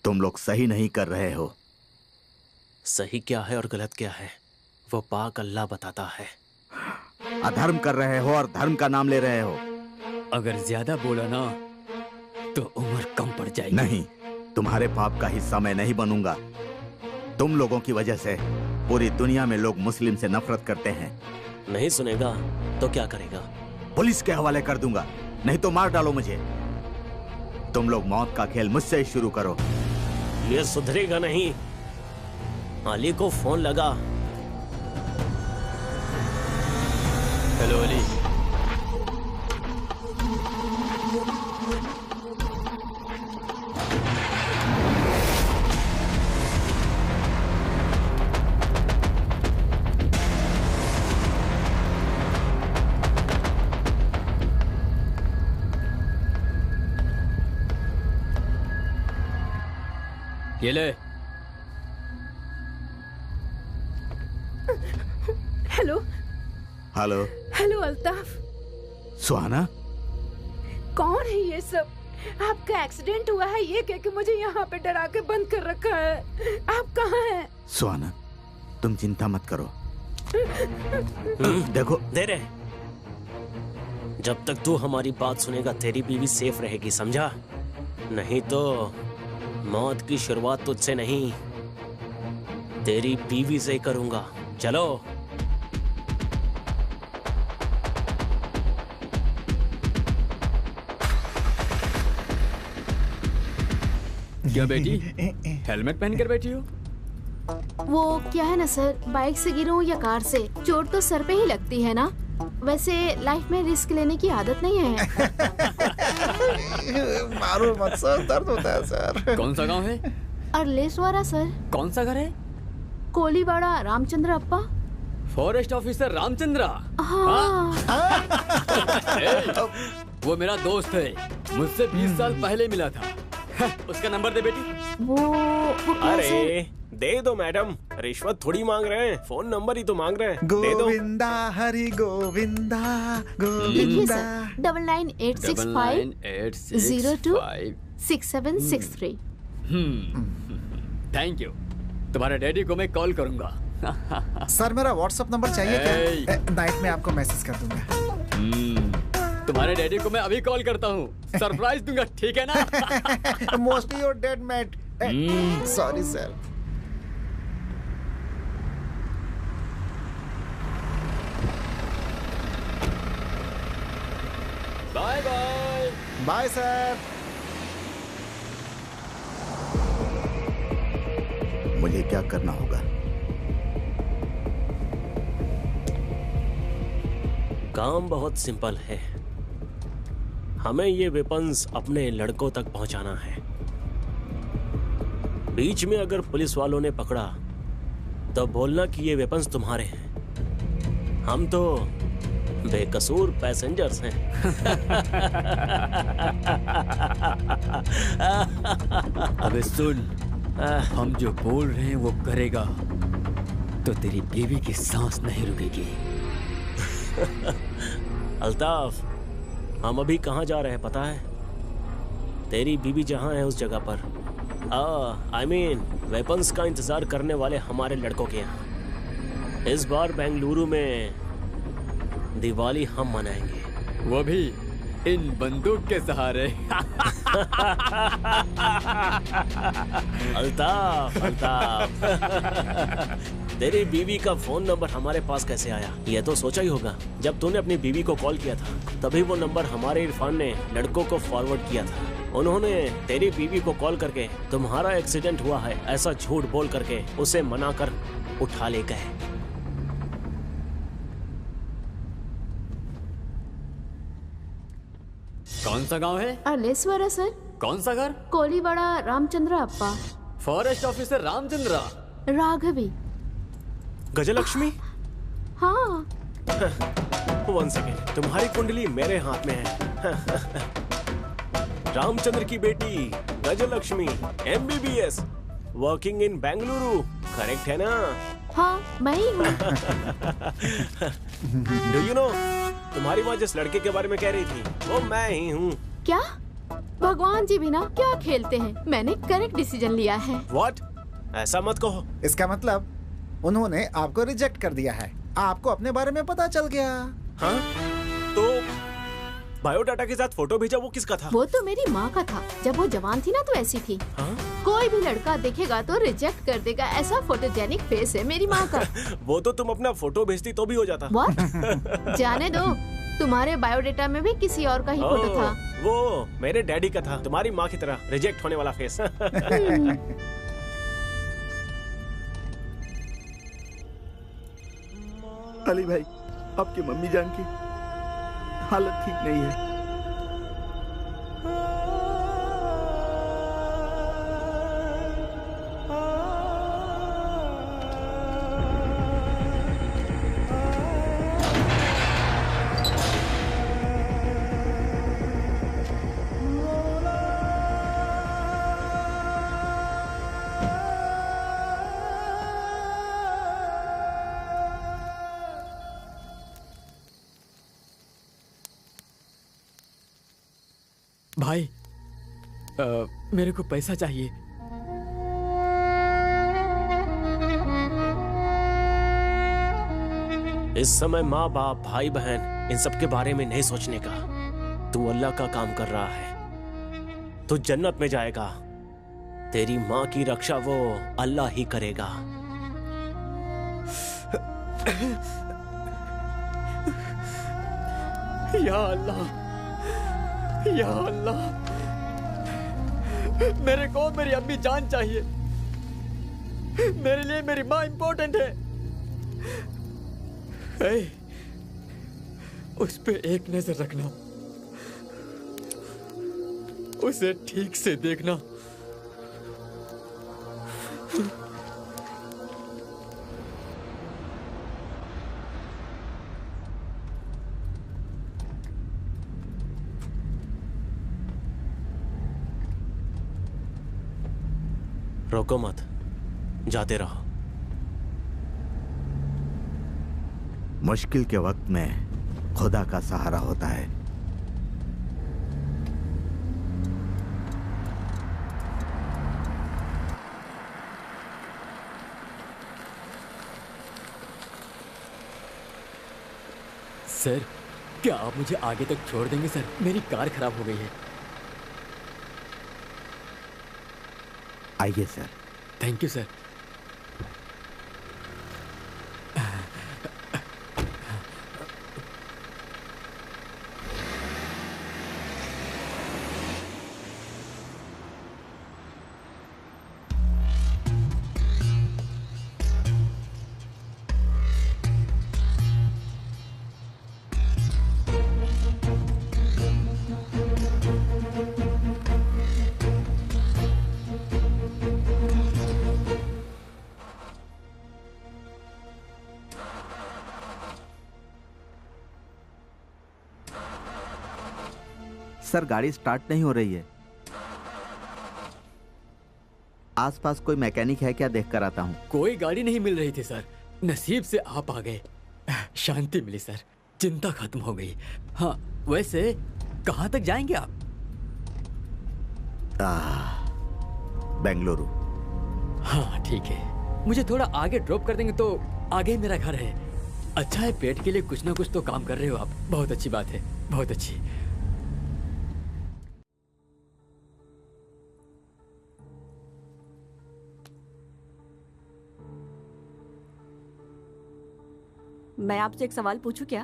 तुम लोग सही नहीं कर रहे हो। सही क्या है और गलत क्या है वो पाक अल्लाह बताता है। अधर्म कर रहे हो और धर्म का नाम ले रहे हो। अगर ज्यादा बोला ना तो उम्र कम पड़ जाएगी। नहीं, तुम्हारे पाप का हिस्सा मैं नहीं बनूंगा। तुम लोगों की वजह से पूरी दुनिया में लोग मुस्लिम से नफरत करते हैं। नहीं सुनेगा तो क्या करेगा? पुलिस के हवाले कर दूंगा, नहीं तो मार डालो मुझे। तुम लोग मौत का खेल मुझसे ही शुरू करो। ये सुधरेगा नहीं। अली को फोन लगा। हेलो अली। ये ले। हेलो। हेलो। हेलो अल्ताफ। सुहाना, कौन है ये सब? आपका एक्सीडेंट हुआ है ये कह के मुझे यहाँ पे डरा के बंद कर रखा है। आप कहाँ हैं? सुहाना, तुम चिंता मत करो। देखो दे रहे। जब तक तू हमारी बात सुनेगा तेरी बीवी सेफ रहेगी, समझा? नहीं तो मौत की शुरुआत तुझसे नहीं तेरी बीवी से करूंगा। चलो। क्या बेटी, हेलमेट पहन कर बैठी हो? वो क्या है ना सर, बाइक से गिरूं या कार से, चोट तो सर पे ही लगती है ना। वैसे लाइफ में रिस्क लेने की आदत नहीं है। मारो मत सर, दर्द होता है सर। कौन सा गांव है? अरलेसवाड़ा सर। कौन सा घर है? कोलीवाड़ा रामचंद्र अप्पा। Forest officer Ramachandra. हाँ। वो मेरा दोस्त है, मुझसे 20 साल पहले मिला था। उसका नंबर दे बेटी। वो क्या अरे सर? दे दो मैडम, रिश्वत थोड़ी मांग रहे हैं, फोन नंबर ही तो मांग रहे हैं। दे दो। गोविंदा हरि गोविंदा लिखिए गोविंदा। सर, 99865 02 6763। Thank you. तुम्हारे डैडी को मैं कॉल करूंगा। सर मेरा व्हाट्सएप नंबर चाहिए क्या? नाइट में आपको मैसेज कर दूंगा। तुम्हारे डैडी को मैं अभी कॉल करता हूँ, सरप्राइज दूंगा, ठीक है ना? Mostly your dead meat. Sorry sir. Bye bye. Bye sir. मुझे क्या करना होगा? काम बहुत सिंपल है। हमें ये वेपन्स अपने लड़कों तक पहुंचाना है। बीच में अगर पुलिस वालों ने पकड़ा तो बोलना कि ये वेपन्स तुम्हारे हैं। हम तो बेकसूर पैसेंजर्स हैं। अबे सुन, हम जो बोल रहे हैं वो करेगा तो तेरी बीवी की सांस नहीं रुकेगी। अल्ताफ, हम अभी कहाँ जा रहे हैं पता है? तेरी बीवी जहाँ है उस जगह पर, I mean, वेपन्स का इंतजार करने वाले हमारे लड़कों के यहाँ। इस बार बेंगलुरु में दिवाली हम मनाएंगे, वो भी इन बंदूक के सहारे। अल्ताफ, अल्ताफ। तेरी बीवी का फोन नंबर हमारे पास कैसे आया? ये तो सोचा ही होगा। जब तूने अपनी बीवी को कॉल किया था तभी वो नंबर हमारे इरफान ने लड़कों को फॉरवर्ड किया था। उन्होंने तेरी बीवी को कॉल करके तुम्हारा एक्सीडेंट हुआ है ऐसा झूठ बोल करके उसे मना कर उठा ले गए। कौन सा गांव है? अलेश्वरा सर। कौन सा घर? कोलीवाड़ा रामचंद्र अप्पा। Forest officer Ramachandra. राघवी। गजलक्ष्मी? हाँ। 1 सेकेंड, तुम्हारी कुंडली मेरे हाथ में है। रामचंद्र की बेटी Gajalakshmi, MBBS, working in Bengaluru, correct है ना? हाँ, मैं ही हूँ। डू यू नो, तुम्हारी माँ जिस लड़के के बारे में कह रही थी वो मैं ही हूँ। क्या? भगवान जी भी ना क्या खेलते हैं। मैंने करेक्ट डिसीजन लिया है। व्हाट? ऐसा मत कहो। इसका मतलब उन्होंने आपको रिजेक्ट कर दिया है। आपको अपने बारे में पता चल गया। हाँ? तो बायोडाटा के साथ फोटो भेजा वो किसका था? वो तो मेरी माँ का था। जब वो जवान थी ना तो ऐसी थी। हाँ? कोई भी लड़का देखेगा तो रिजेक्ट कर देगा, ऐसा फोटोजेनिक फेस है मेरी माँ का। वो तो तुम अपना फोटो भेजती तो भी हो जाता। What? जाने दो, तुम्हारे बायोडेटा में भी किसी और का ही फोटो था। वो मेरे डैडी का था, तुम्हारी माँ की तरह रिजेक्ट होने वाला फेस। अली भाई, आपकी मम्मी जान की हालत ठीक नहीं है। भाई, मेरे को पैसा चाहिए। इस समय माँ बाप भाई बहन इन सब के बारे में नहीं सोचने का। तू अल्लाह का काम कर रहा है, तू जन्नत में जाएगा। तेरी माँ की रक्षा वो अल्लाह ही करेगा। या अल्लाह, या अल्लाह, मेरे को मेरी अम्मी जान चाहिए। मेरे लिए मेरी माँ इंपॉर्टेंट है। उस पे एक नजर रखना, उसे ठीक से देखना। रोको मत, जाते रहो। मुश्किल के वक्त में खुदा का सहारा होता है। सर, क्या आप मुझे आगे तक छोड़ देंगे सर? मेरी कार खराब हो गई है। आइए sir. Thank you sir. Sir, गाड़ी स्टार्ट नहीं हो रही है। आसपास कोई मैकेनिक है क्या? देख कर आता हूँ। कोई गाड़ी नहीं मिल रही थी सर। नसीब से आप आ गए, शांति मिली सर, चिंता खत्म हो गई। हाँ, वैसे कहाँ तक जाएंगे आप? बेंगलुरु। हाँ ठीक है, मुझे थोड़ा आगे ड्रॉप कर देंगे तो आगे ही मेरा घर है। अच्छा है, पेट के लिए कुछ ना कुछ तो काम कर रहे हो आप। बहुत अच्छी बात है, बहुत अच्छी। मैं आपसे एक सवाल पूछूं क्या?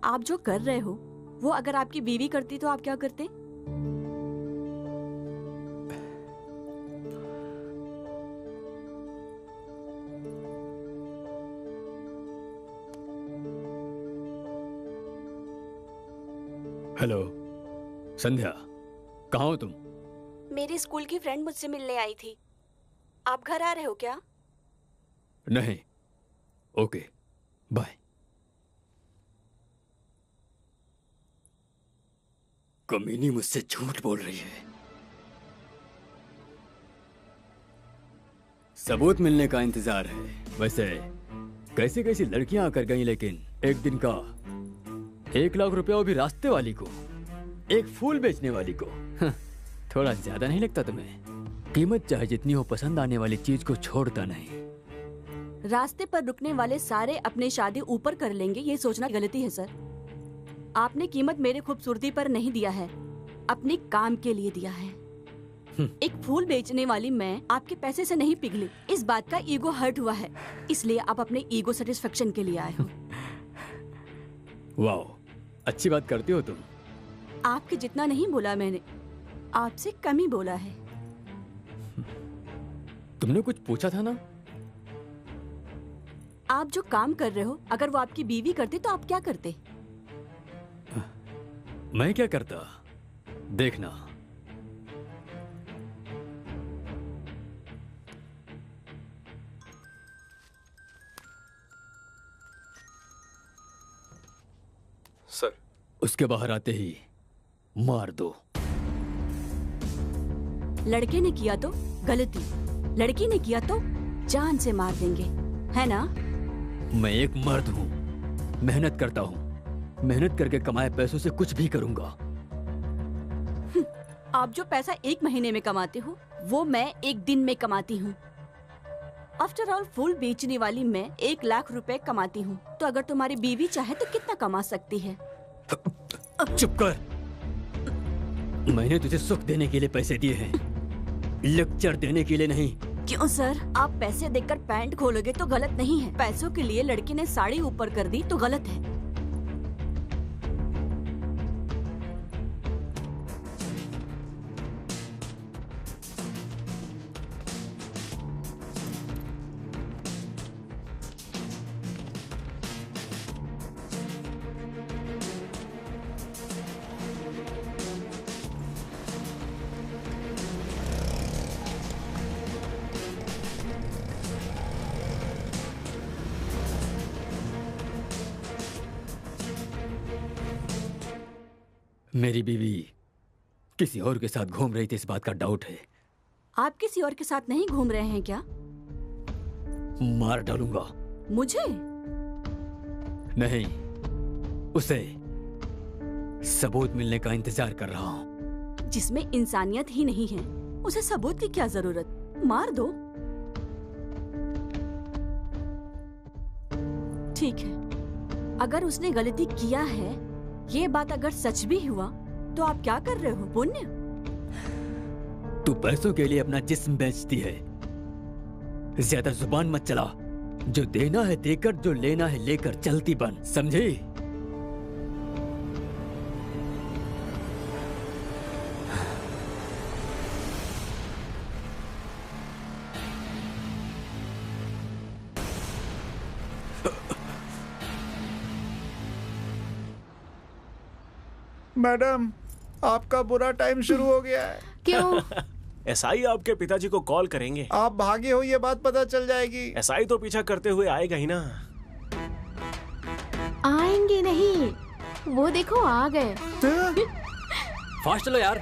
आप जो कर रहे हो वो अगर आपकी बीवी करती तो आप क्या करते? हेलो संध्या, कहाँ हो तुम? मेरी स्कूल की फ्रेंड मुझसे मिलने आई थी। आप घर आ रहे हो क्या? नहीं। Okay, bye. कमीनी मुझसे झूठ बोल रही है। सबूत मिलने का इंतजार है। वैसे कैसी कैसी लड़कियां आकर गई, लेकिन एक दिन का 1 लाख रुपया, वो भी रास्ते वाली को, एक फूल बेचने वाली को। थोड़ा ज्यादा नहीं लगता तुम्हें? कीमत चाहे जितनी हो, पसंद आने वाली चीज को छोड़ता नहीं। रास्ते पर रुकने वाले सारे अपने शादी ऊपर कर लेंगे, ये सोचना गलती है सर। आपने कीमत मेरे खूबसूरती पर नहीं दिया है, अपने काम के लिए दिया है। एक फूल बेचने वाली मैं आपके पैसे से नहीं पिघली। इस बात का ईगो हर्ट हुआ है, इसलिए आप अपने ईगो सेटिस्फेक्शन के लिए आए हो। वाह, अच्छी बात करती हो तुम। आपके जितना नहीं बोला मैंने, आपसे कम ही बोला है। तुमने कुछ पूछा था ना? आप जो काम कर रहे हो, अगर वो आपकी बीवी करते तो आप क्या करते? मैं क्या करता, देखना। सर, उसके बाहर आते ही मार दो। लड़के ने किया तो गलती, लड़की ने किया तो जान से मार देंगे, है ना? मैं एक मर्द हूँ, मेहनत करता हूँ, मेहनत करके कमाए पैसों से कुछ भी करूंगा। आप जो पैसा 1 महीने में कमाते हो, वो मैं 1 दिन में कमाती हूँ। आफ्टर ऑल, फूल बेचने वाली मैं 1 लाख रुपए कमाती हूँ, तो अगर तुम्हारी बीवी चाहे तो कितना कमा सकती है? चुप कर। मैंने तुझे सुख देने के लिए पैसे दिए हैं, लेक्चर देने के लिए नहीं। क्यों सर? आप पैसे देकर पैंट खोलोगे तो गलत नहीं है, पैसों के लिए लड़की ने साड़ी ऊपर कर दी तो गलत है। मेरी बीवी किसी और के साथ घूम रही थी, इस बात का डाउट है। आप किसी और के साथ नहीं घूम रहे हैं क्या? मार डालूंगा। मुझे? नहीं, उसे। सबूत मिलने का इंतजार कर रहा हूँ। जिसमें इंसानियत ही नहीं है, उसे सबूत की क्या जरूरत? मार दो। ठीक है, अगर उसने गलती किया है, ये बात अगर सच भी हुआ, तो आप क्या कर रहे हो? पुण्य? तू पैसों के लिए अपना जिस्म बेचती है। ज्यादा जुबान मत चला। जो देना है देकर, जो लेना है लेकर चलती बन, समझी? मैडम, आपका बुरा टाइम शुरू हो गया है। क्यों? एसआई आपके पिताजी को कॉल करेंगे। आप भागे हो, ये बात पता चल जाएगी। एसआई तो पीछा करते हुए आएगा ही ना। आएंगे नहीं, वो देखो आ गए। फास्ट चलो यार।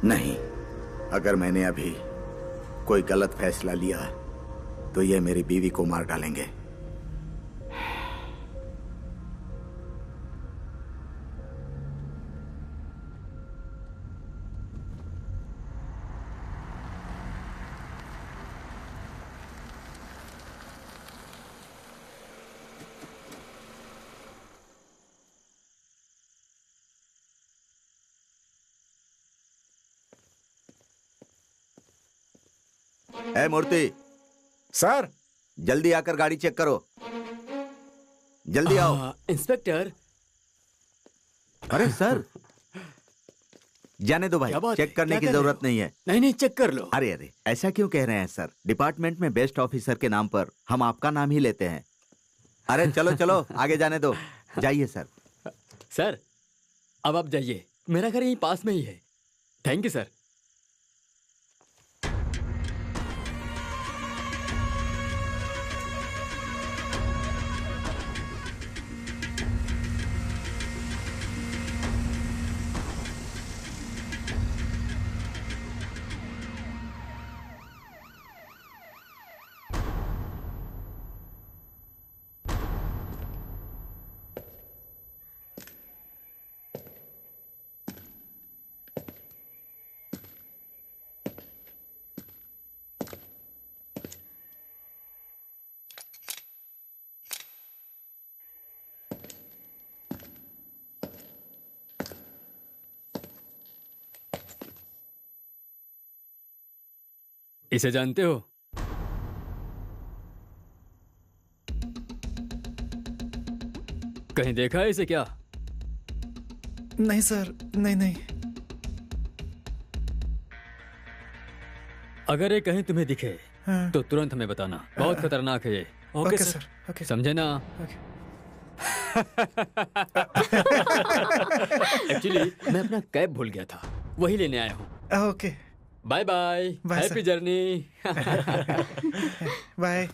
नहीं, अगर मैंने अभी कोई गलत फैसला लिया तो ये मेरी बीवी को मार डालेंगे। ए मूर्ति, सर जल्दी आकर गाड़ी चेक करो। जल्दी आओ। इंस्पेक्टर। अरे सर, जाने दो भाई, चेक करने की जरूरत नहीं है। नहीं नहीं, चेक कर लो। अरे अरे, ऐसा क्यों कह रहे हैं सर? डिपार्टमेंट में बेस्ट ऑफिसर के नाम पर हम आपका नाम ही लेते हैं। अरे चलो चलो, आगे जाने दो। जाइए सर। सर, अब आप जाइए, मेरा घर यहीं पास में ही है। Thank you sir. इसे जानते हो? कहीं देखा है इसे क्या? नहीं सर, नहीं नहीं। अगर ये कहीं तुम्हें दिखे हाँ। तो तुरंत हमें बताना। बहुत खतरनाक है ये। Okay sir. ओके। समझे ना? एक्चुअली मैं अपना कैब भूल गया था, वही लेने आया हूँ। Okay, bye bye, happy journey. Bye.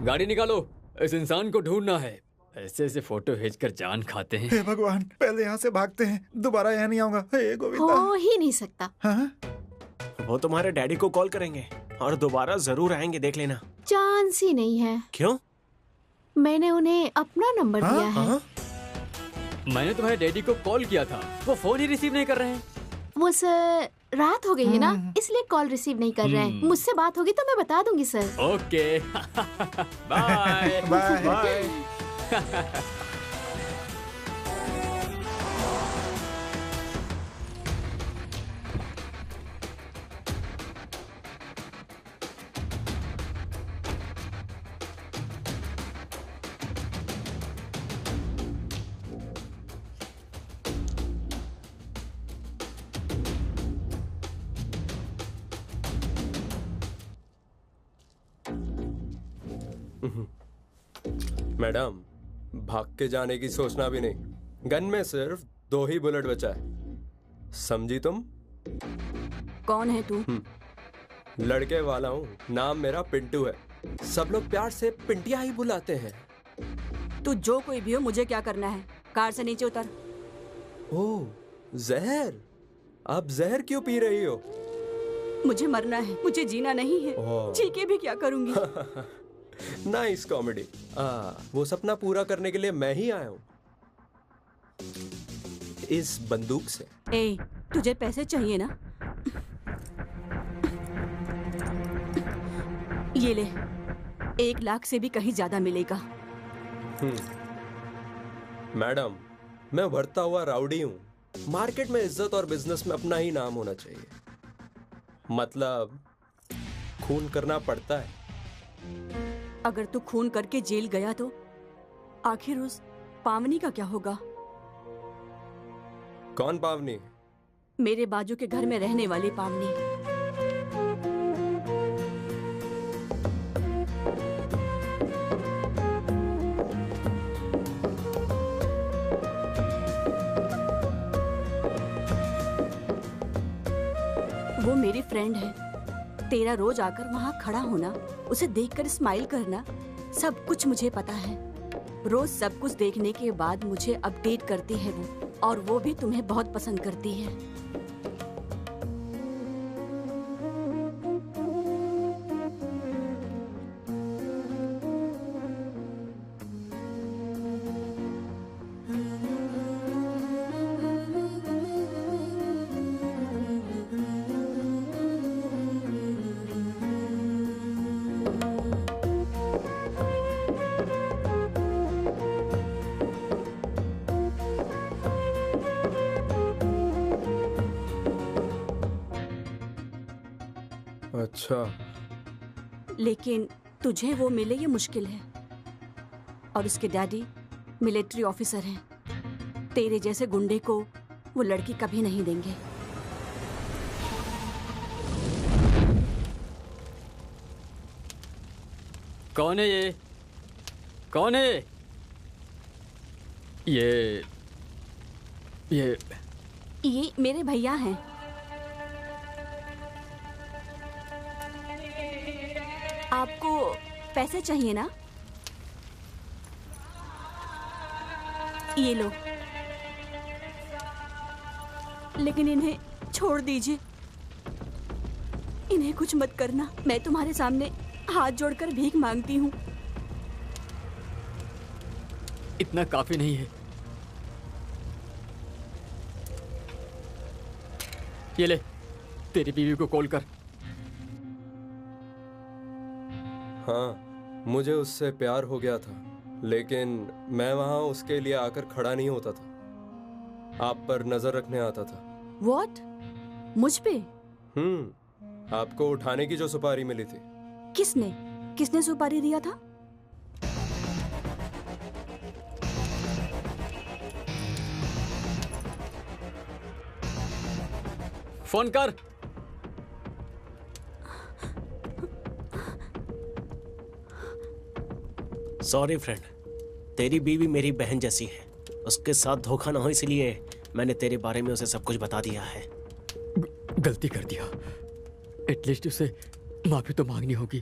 गाड़ी निकालो, इस इंसान को ढूंढना है। ऐसे ऐसे फोटो भेजकर जान खाते हैं। हे भगवान, पहले यहाँ से भागते हैं, दोबारा यहाँ नहीं आऊंगा। हे गोविंदा। हो ही नहीं सकता। हाँ? वो तुम्हारे डैडी को कॉल करेंगे और दोबारा जरूर आएंगे, देख लेना। चांस ही नहीं है। क्यों? मैंने उन्हें अपना नंबर दिया है। हाँ? मैंने तुम्हारे डैडी को कॉल किया था, वो फोन ही रिसीव नहीं कर रहे हैं। वो सर, रात हो गई है ना, इसलिए कॉल रिसीव नहीं कर रहे हैं। मुझसे बात होगी तो मैं बता दूंगी sir. Okay. Bye bye. Bye. Madam, भाग के जाने की सोचना भी नहीं। गन में सिर्फ 2 ही बुलेट बचा है, समझी तुम? कौन है तू? लड़के वाला हूँ, नाम मेरा पिंटू है। सब लोग प्यार से पिंटिया ही बुलाते हैं। तू जो कोई भी हो, मुझे क्या करना है? कार से नीचे उतर। ओह, जहर। आप जहर क्यों पी रही हो? मुझे मरना है, मुझे जीना नहीं है। ओह। जी के भी क्या करूंगी? Nice comedy. वो सपना पूरा करने के लिए मैं ही आया हूँ, इस बंदूक से। ए, तुझे पैसे चाहिए ना? ये ले, 1 लाख से भी कहीं ज्यादा मिलेगा। मैडम, मैं बढ़ता हुआ राउडी हूँ। मार्केट में इज्जत और बिजनेस में अपना ही नाम होना चाहिए। मतलब खून करना पड़ता है। अगर तू खून करके जेल गया तो आखिर उस पावनी का क्या होगा? कौन पावनी? मेरे बाजू के घर में रहने वाली पावनी। वो मेरी फ्रेंड है। तेरा रोज आकर वहाँ खड़ा होना, उसे देखकर स्माइल करना, सब कुछ मुझे पता है। रोज सब कुछ देखने के बाद मुझे अपडेट करती है वो, और वो भी तुम्हें बहुत पसंद करती है। अच्छा, लेकिन तुझे वो मिले ये मुश्किल है। और उसके डैडी मिलिट्री ऑफिसर हैं। तेरे जैसे गुंडे को वो लड़की कभी नहीं देंगे। कौन है ये? कौन है ये? ये मेरे भैया हैं। आपको पैसे चाहिए ना? ये लो। लेकिन इन्हें छोड़ दीजिए। इन्हें कुछ मत करना। मैं तुम्हारे सामने हाथ जोड़कर भीख मांगती हूँ। इतना काफी नहीं है। ये ले, तेरी बीवी को कॉल कर। हाँ, मुझे उससे प्यार हो गया था, लेकिन मैं वहां उसके लिए आकर खड़ा नहीं होता था। आप पर नजर रखने आता था। What? मुझ पे? आपको उठाने की जो सुपारी मिली थी। किसने सुपारी दिया था? फोन कर। सॉरी फ्रेंड, तेरी बीवी मेरी बहन जैसी है। उसके साथ धोखा ना हो इसलिए मैंने तेरे बारे में उसे सब कुछ बता दिया है। गलती कर दिया। एटलीस्ट उसे माफी तो मांगनी होगी।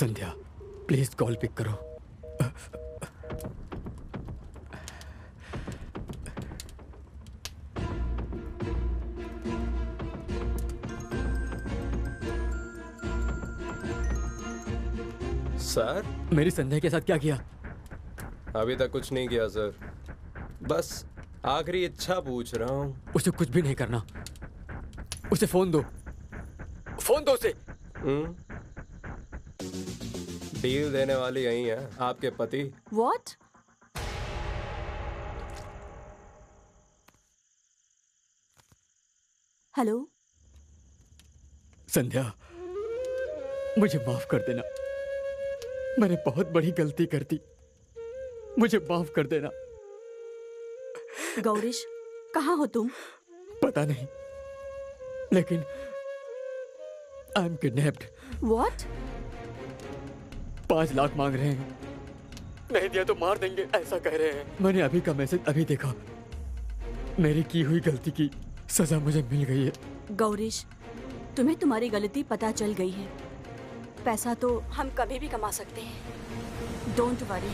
संध्या, प्लीज कॉल पिक करो। सर, मेरी संध्या के साथ क्या किया? अभी तक कुछ नहीं किया सर। बस आखिरी इच्छा पूछ रहा हूँ। उसे कुछ भी नहीं करना। उसे फोन दो। फोन दो उसे। डील देने वाली यही है, आपके पति। What? हेलो संध्या, मुझे माफ कर देना। मैंने बहुत बड़ी गलती कर दी। मुझे माफ कर देना। गौरीश, कहाँ हो तुम? पता नहीं, लेकिन I am kidnapped. What? 5 lakh मांग रहे हैं। नहीं दिया तो मार देंगे, ऐसा कह रहे हैं। मैंने अभी का मैसेज अभी देखा। मेरी की हुई गलती की सजा मुझे मिल गई है। गौरीश, तुम्हें तुम्हारी गलती पता चल गई है। पैसा तो हम कभी भी कमा सकते हैं। Don't worry.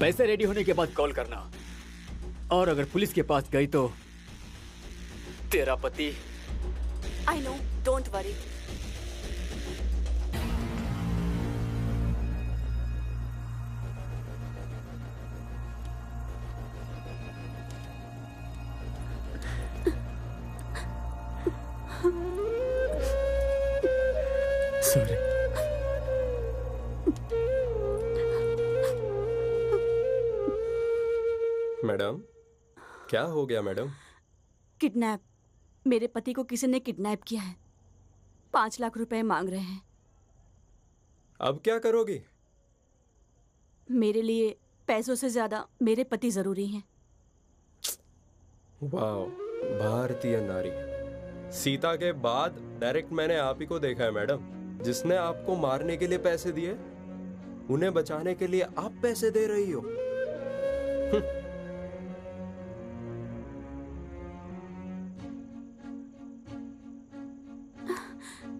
पैसे रेडी होने के बाद कॉल करना। और अगर पुलिस के पास गई तो तेरा पति। I know, don't worry. Sorry. Madam, क्या हो गया मैडम? किडनैप। मेरे पति को किसी ने किडनैप किया है। 5 लाख रुपए मांग रहे हैं। अब क्या करोगी? मेरे लिए पैसों से ज्यादा मेरे पति जरूरी हैं। वाह, भारतीय नारी। सीता के बाद डायरेक्ट मैंने आप ही को देखा है मैडम। जिसने आपको मारने के लिए पैसे दिए, उन्हें बचाने के लिए आप पैसे दे रही हो।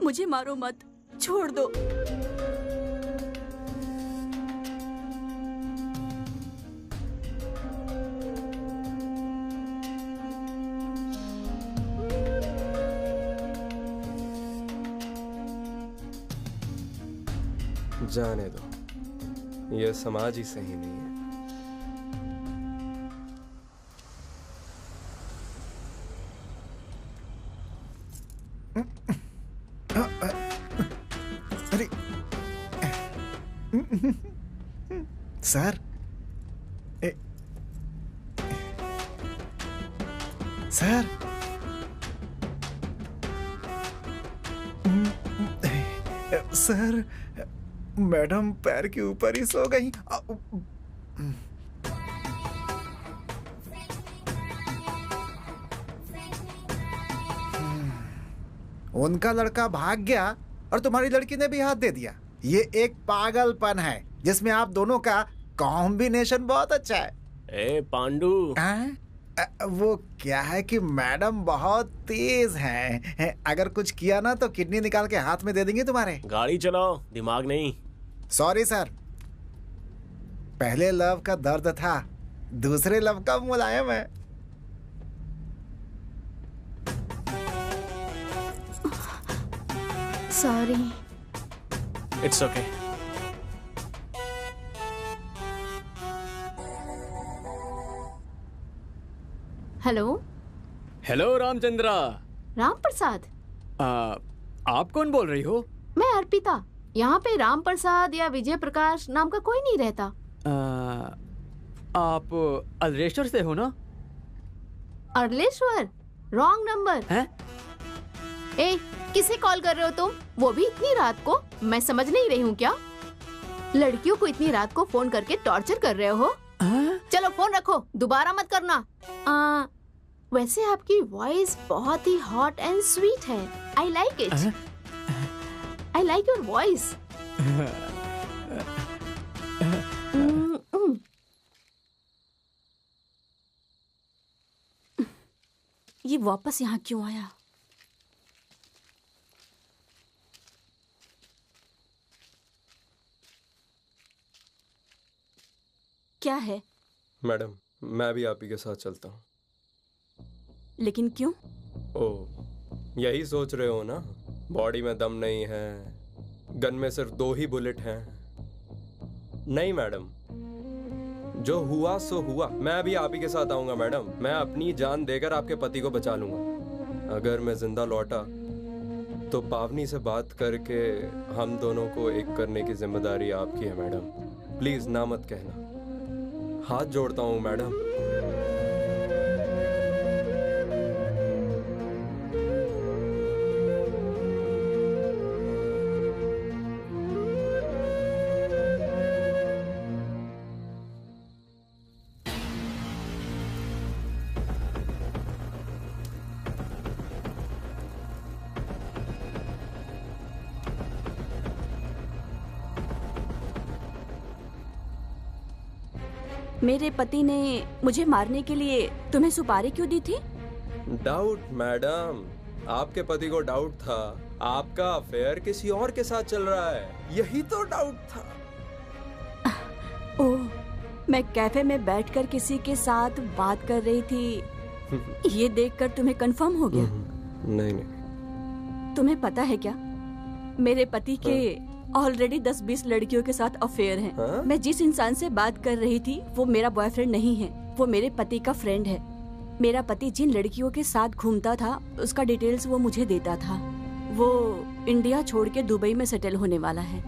मुझे मारो मत, छोड़ दो। जाने दो, यह समाज ही सही नहीं है। अरे सर, सर, सर, मैडम पैर के ऊपर ही सो गई। उनका लड़का भाग गया और तुम्हारी लड़की ने भी हाथ दे दिया। ये एक पागलपन है जिसमें आप दोनों का कॉम्बिनेशन बहुत अच्छा है। ए पांडू, वो क्या है कि मैडम बहुत तेज हैं। अगर कुछ किया ना तो किडनी निकाल के हाथ में दे देंगे तुम्हारे। गाड़ी चलाओ, दिमाग नहीं। सॉरी सर, पहले लव का दर्द था, दूसरे लव का मुलायम है। Sorry. It's okay. Hello. Hello Ramachandra. Ram Prasad? आप कौन बोल रही हो? मैं अर्पिता। यहाँ पे राम प्रसाद या विजय प्रकाश नाम का कोई नहीं रहता। आप अल्लेश्वर से हो ना? अल्लेश्वर? रॉन्ग नंबर है। ए, किसे कॉल कर रहे हो तुम? वो भी इतनी रात को? मैं समझ नहीं रही हूँ क्या? लड़कियों को इतनी रात को फोन करके टॉर्चर कर रहे हो? चलो फोन रखो, दोबारा मत करना। वैसे आपकी वॉइस बहुत ही हॉट एंड स्वीट है। I like it. I like your voice. ये वापस यहाँ क्यों आया? क्या है? मैडम, मैं भी आप ही के साथ चलता हूँ। लेकिन क्यों? ओह, यही सोच रहे हो ना? बॉडी में दम नहीं है, गन में सिर्फ 2 ही बुलेट हैं। नहीं मैडम, जो हुआ सो हुआ। मैं भी आप ही के साथ आऊंगा मैडम। मैं अपनी जान देकर आपके पति को बचा लूंगा। अगर मैं जिंदा लौटा तो पावनी से बात करके हम दोनों को एक करने की जिम्मेदारी आपकी है मैडम। प्लीज ना मत कहना, हाथ जोड़ता हूँ मैडम। मेरे पति ने मुझे मारने के लिए तुम्हें सुपारी क्यों दी थी? डाउट मैडम, आपके पति को डाउट था आपका अफेयर किसी और के साथ चल रहा है, यही तो डाउट था। ओह, मैं कैफे में बैठकर किसी के साथ बात कर रही थी। ये देखकर तुम्हें कंफर्म हो गया? नहीं नहीं। तुम्हें पता है क्या, मेरे पति के ऑलरेडी 10-20 लड़कियों के साथ अफेयर है। हाँ? मैं जिस इंसान से बात कर रही थी वो मेरा बॉयफ्रेंड नहीं है, वो मेरे पति का फ्रेंड है। मेरा पति जिन लड़कियों के साथ घूमता था उसका डिटेल्स वो मुझे देता था। वो इंडिया छोड़ के दुबई में सेटल होने वाला है।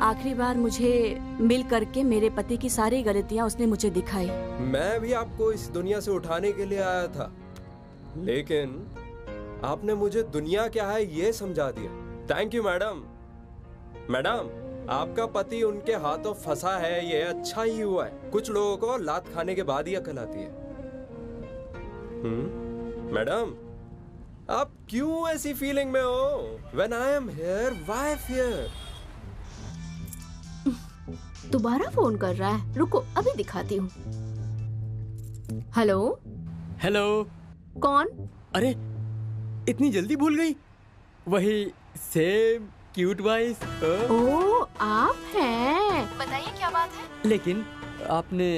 आखिरी बार मुझे मिल करके मेरे पति की सारी गलतियां उसने मुझे दिखाई। मैं भी आपको इस दुनिया से उठाने के लिए आया था, लेकिन आपने मुझे दुनिया क्या है ये समझा दिया। Thank you madam. मैडम, आपका पति उनके हाथों फंसा है, ये अच्छा ही हुआ है। कुछ लोगों को लात खाने के बाद ही अकल आती है। मैडम, आप क्यों ऐसी फीलिंग में हो? When I am here, why fear? दोबारा फोन कर रहा है, रुको अभी दिखाती हूँ। हेलो। हेलो। कौन? अरे, इतनी जल्दी भूल गई? वही सेम क्यूट वॉइस। ओह, आप हैं। बताइए क्या बात है? लेकिन आपने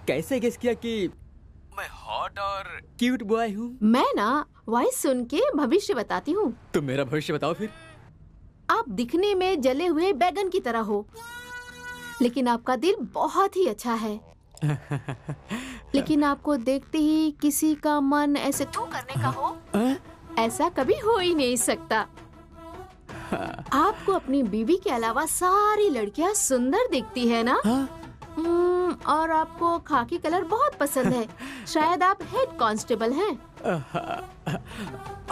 कैसे गेस किया कि मैं हॉट और क्यूट बॉय हूँ? मैं ना वॉइस सुन के भविष्य बताती हूँ। तुम मेरा भविष्य बताओ फिर। आप दिखने में जले हुए बैगन की तरह हो, लेकिन आपका दिल बहुत ही अच्छा है। लेकिन आपको देखते ही किसी का मन ऐसे थू करने का हो, ऐसा कभी हो ही नहीं सकता। आपको अपनी बीवी के अलावा सारी लड़कियां सुंदर दिखती है ना? और आपको खाकी कलर बहुत पसंद है। शायद आप हेड कांस्टेबल हैं।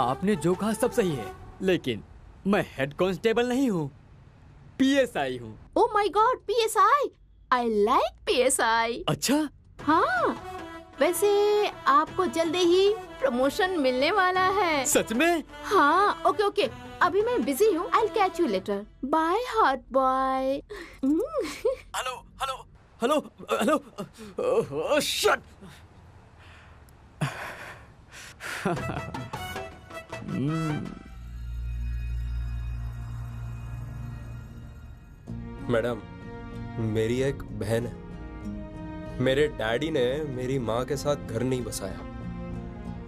आपने जो कहा सब सही है, लेकिन मैं हेड कांस्टेबल नहीं हूँ, पीएसआई हूँ। Oh my God, PSI. I like PSI. अच्छा? हाँ, वैसे आपको जल्दी ही प्रमोशन मिलने वाला है। सच में? हाँ, ओके ओके, अभी मैं बिजी हूँ। I catch you later. By hot boy. Hello hello hello hello, shut. Madam, मेरी एक बहन है। मेरे डैडी ने मेरी माँ के साथ घर नहीं बसाया,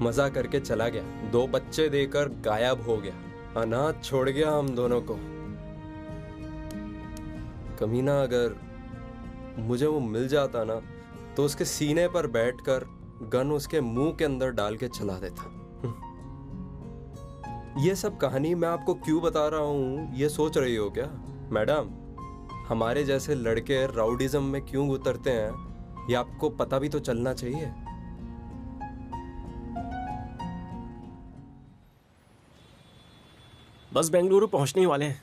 मजा करके चला गया, 2 बच्चे देकर गायब हो गया, अनाथ छोड़ गया हम दोनों को। कमीना अगर मुझे वो मिल जाता ना, तो उसके सीने पर बैठकर गन उसके मुंह के अंदर डाल के चला देता। ये सब कहानी मैं आपको क्यों बता रहा हूँ, ये सोच रही हो क्या? मैडम, हमारे जैसे लड़के राउडिज्म में क्यों उतरते हैं, ये आपको पता भी तो चलना चाहिए। बस बेंगलुरु पहुंचने ही वाले हैं।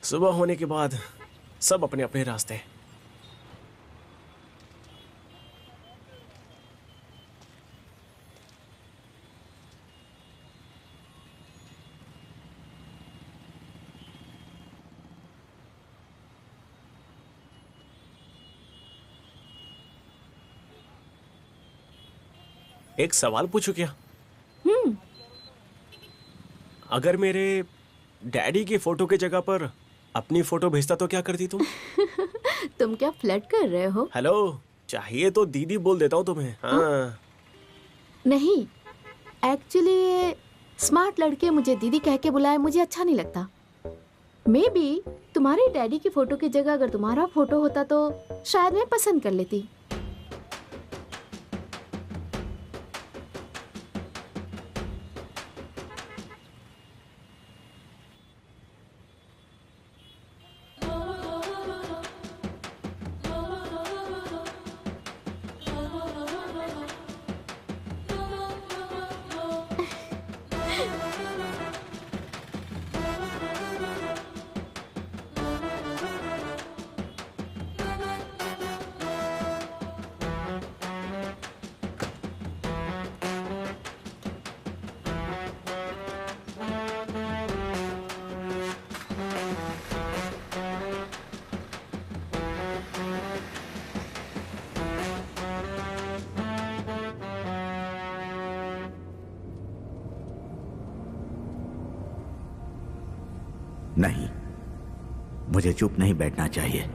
सुबह होने के बाद सब अपने अपने रास्ते। एक सवाल पूछूं क्या? अगर मेरे डैडी की फोटो की जगह पर अपनी फोटो भेजता तो क्या करती तुम? तुम क्या फ्लर्ट कर रहे हो? हेलो, चाहिए तो दीदी बोल देता हूँ तुम्हें। हाँ। नहीं, एक्चुअली स्मार्ट लड़के मुझे दीदी कह के बुलाए मुझे अच्छा नहीं लगता। मे बी तुम्हारे डैडी की फोटो की जगह अगर तुम्हारा फोटो होता तो शायद मैं पसंद कर लेती। नहीं, मुझे चुप नहीं बैठना चाहिए।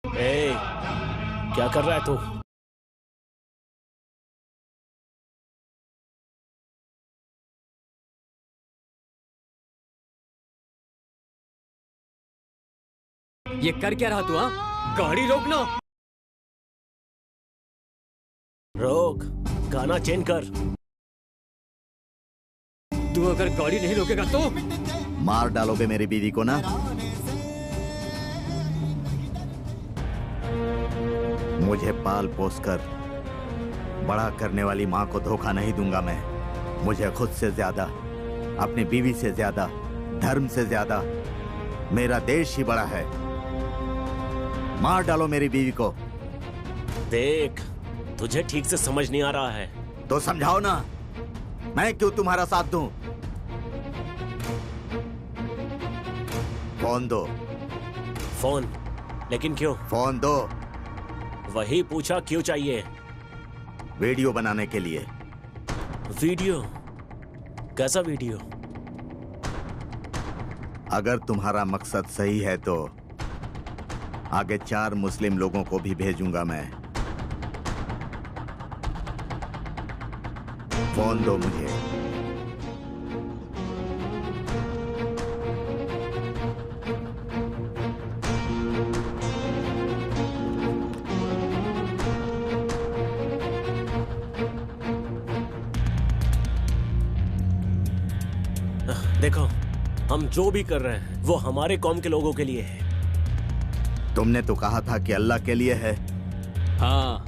ए, क्या कर रहा है तू? ये कर क्या रहा तू? हाँ, गाड़ी रोकना। रोक, गाना चेंज कर। तू अगर गाड़ी नहीं रोकेगा तो मार डालोगे मेरी बीवी को ना? मुझे पाल पोस कर बड़ा करने वाली माँ को धोखा नहीं दूंगा मैं। मुझे खुद से ज्यादा, अपनी बीवी से ज्यादा, धर्म से ज्यादा मेरा देश ही बड़ा है। मार डालो मेरी बीवी को। देख, तुझे ठीक से समझ नहीं आ रहा है तो समझाओ ना, मैं क्यों तुम्हारा साथ दूं? फोन दो। फोन? लेकिन क्यों? फोन दो। वही पूछा, क्यों चाहिए? वीडियो बनाने के लिए। वीडियो? कैसा वीडियो? अगर तुम्हारा मकसद सही है तो आगे 4 मुस्लिम लोगों को भी भेजूंगा मैं। फोन दो मुझे। देखो, हम जो भी कर रहे हैं वो हमारे कौम के लोगों के लिए है। तुमने तो कहा था कि अल्लाह के लिए है। हाँ,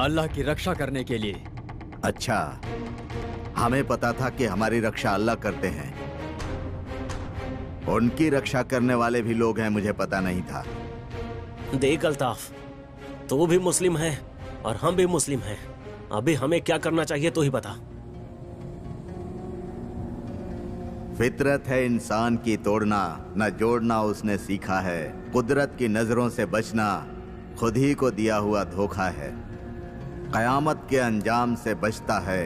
अल्लाह की रक्षा करने के लिए। अच्छा, हमें पता था कि हमारी रक्षा अल्लाह करते हैं। उनकी रक्षा करने वाले भी लोग हैं, मुझे पता नहीं था। देख अल्ताफ, तू भी मुस्लिम है और हम भी मुस्लिम हैं। अभी हमें क्या करना चाहिए तो ही बता। फितरत है इंसान की तोड़ना, न जोड़ना उसने सीखा है। कुदरत की नजरों से बचना खुद ही को दिया हुआ धोखा है। कयामत के अंजाम से बचता है,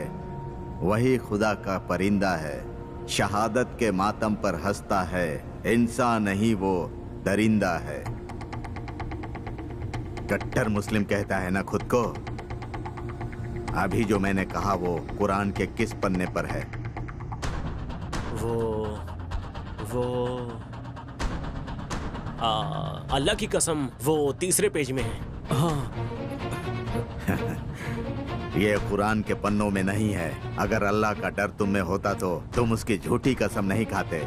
वही खुदा का परिंदा है। शहादत के मातम पर हंसता है, इंसान नहीं वो दरिंदा है। कट्टर मुस्लिम कहता है ना खुद को। अभी जो मैंने कहा वो कुरान के किस पन्ने पर है? वो अल्लाह की कसम, वो 3 पेज में है। हाँ। ये कुरान के पन्नों में नहीं है। अगर अल्लाह का डर तुम में होता तो तुम उसकी झूठी कसम नहीं खाते।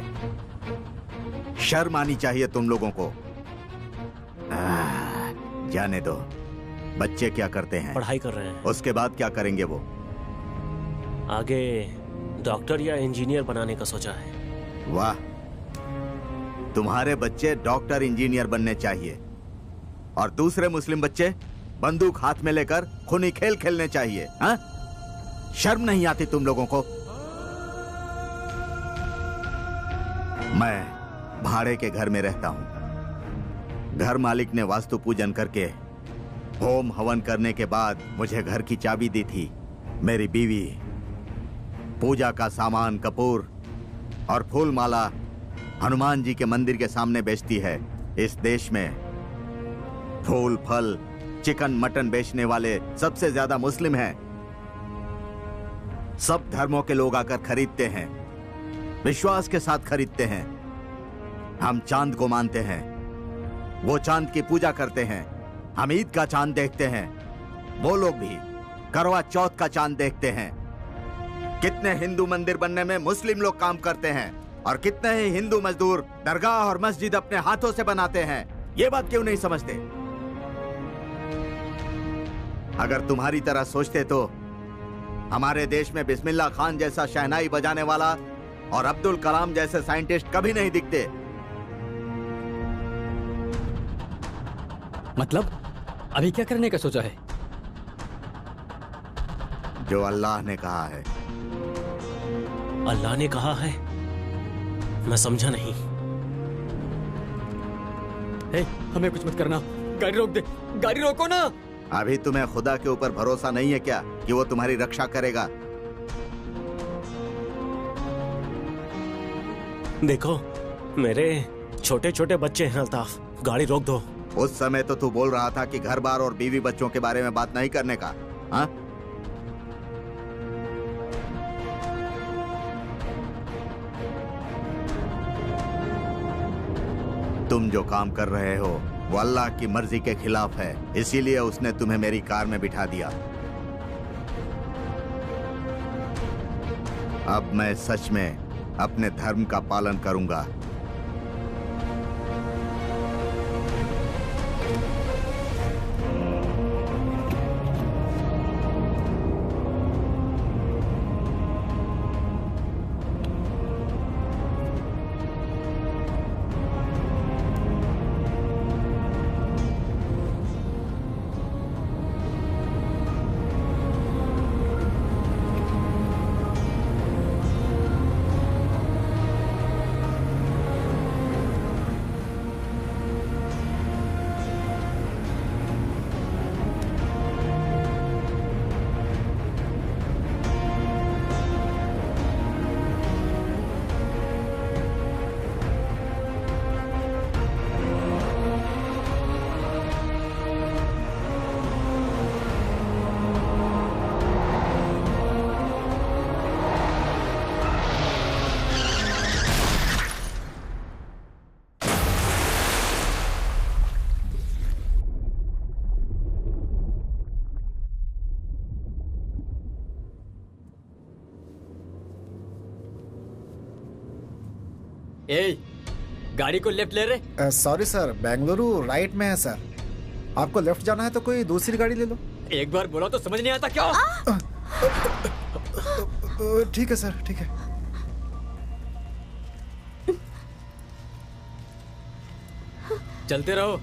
शर्म आनी चाहिए तुम लोगों को। जाने दो। बच्चे क्या करते हैं? पढ़ाई कर रहे हैं। उसके बाद क्या करेंगे वो? आगे डॉक्टर या इंजीनियर बनाने का सोचा है। वाह, तुम्हारे बच्चे डॉक्टर इंजीनियर बनने चाहिए और दूसरे मुस्लिम बच्चे बंदूक हाथ में लेकर खूनी खेल खेलने चाहिए। हाँ? शर्म नहीं आती तुम लोगों को? मैं भाड़े के घर में रहता हूं। घर मालिक ने वास्तु पूजन करके होम हवन करने के बाद मुझे घर की चाबी दी थी। मेरी बीवी पूजा का सामान, कपूर और फूल माला हनुमान जी के मंदिर के सामने बेचती है। इस देश में फूल, फल, चिकन, मटन बेचने वाले सबसे ज्यादा मुस्लिम हैं। सब धर्मों के लोग आकर खरीदते हैं, विश्वास के साथ खरीदते हैं। हम चांद को मानते हैं, वो चांद की पूजा करते हैं। हम ईद का चांद देखते हैं, वो लोग भी करवा चौथ का चांद देखते हैं। कितने हिंदू मंदिर बनने में मुस्लिम लोग काम करते हैं और कितने ही हिंदू मजदूर दरगाह और मस्जिद अपने हाथों से बनाते हैं। ये बात क्यों नहीं समझते? अगर तुम्हारी तरह सोचते तो हमारे देश में बिस्मिल्लाह खान जैसा शहनाई बजाने वाला और अब्दुल कलाम जैसे साइंटिस्ट कभी नहीं दिखते। मतलब अभी क्या करने का सोचा है? जो अल्लाह ने कहा है। अल्लाह ने कहा है? मैं समझा नहीं। हे, हमें कुछ मत करना। गाड़ी रोक दे। गाड़ी रोको ना। अभी तुम्हें खुदा के ऊपर भरोसा नहीं है क्या कि वो तुम्हारी रक्षा करेगा? देखो, मेरे छोटे छोटे बच्चे हैं अल्ताफ, गाड़ी रोक दो। उस समय तो तू बोल रहा था कि घर बार और बीवी बच्चों के बारे में बात नहीं करने का। हाँ? तुम जो काम कर रहे हो वो अल्लाह की मर्जी के खिलाफ है, इसीलिए उसने तुम्हें मेरी कार में बिठा दिया। अब मैं सच में अपने धर्म का पालन करूंगा। ए, गाड़ी को लेफ्ट ले रहे? सॉरी सर, बेंगलुरु राइट में है सर। आपको लेफ्ट जाना है तो कोई दूसरी गाड़ी ले लो। एक बार बोला तो समझ नहीं आता क्या? ठीक है सर, ठीक है। चलते रहो।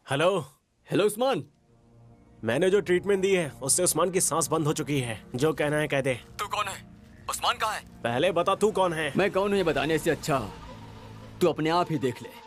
हेलो। हेलो उस्मान। मैंने जो ट्रीटमेंट दी है उससे उस्मान की सांस बंद हो चुकी है। जो कहना है कह दे। तू कौन है? उस्मान कहाँ है? पहले बता तू कौन है? मैं कौन हूँ ये बताने से अच्छा तू अपने आप ही देख ले।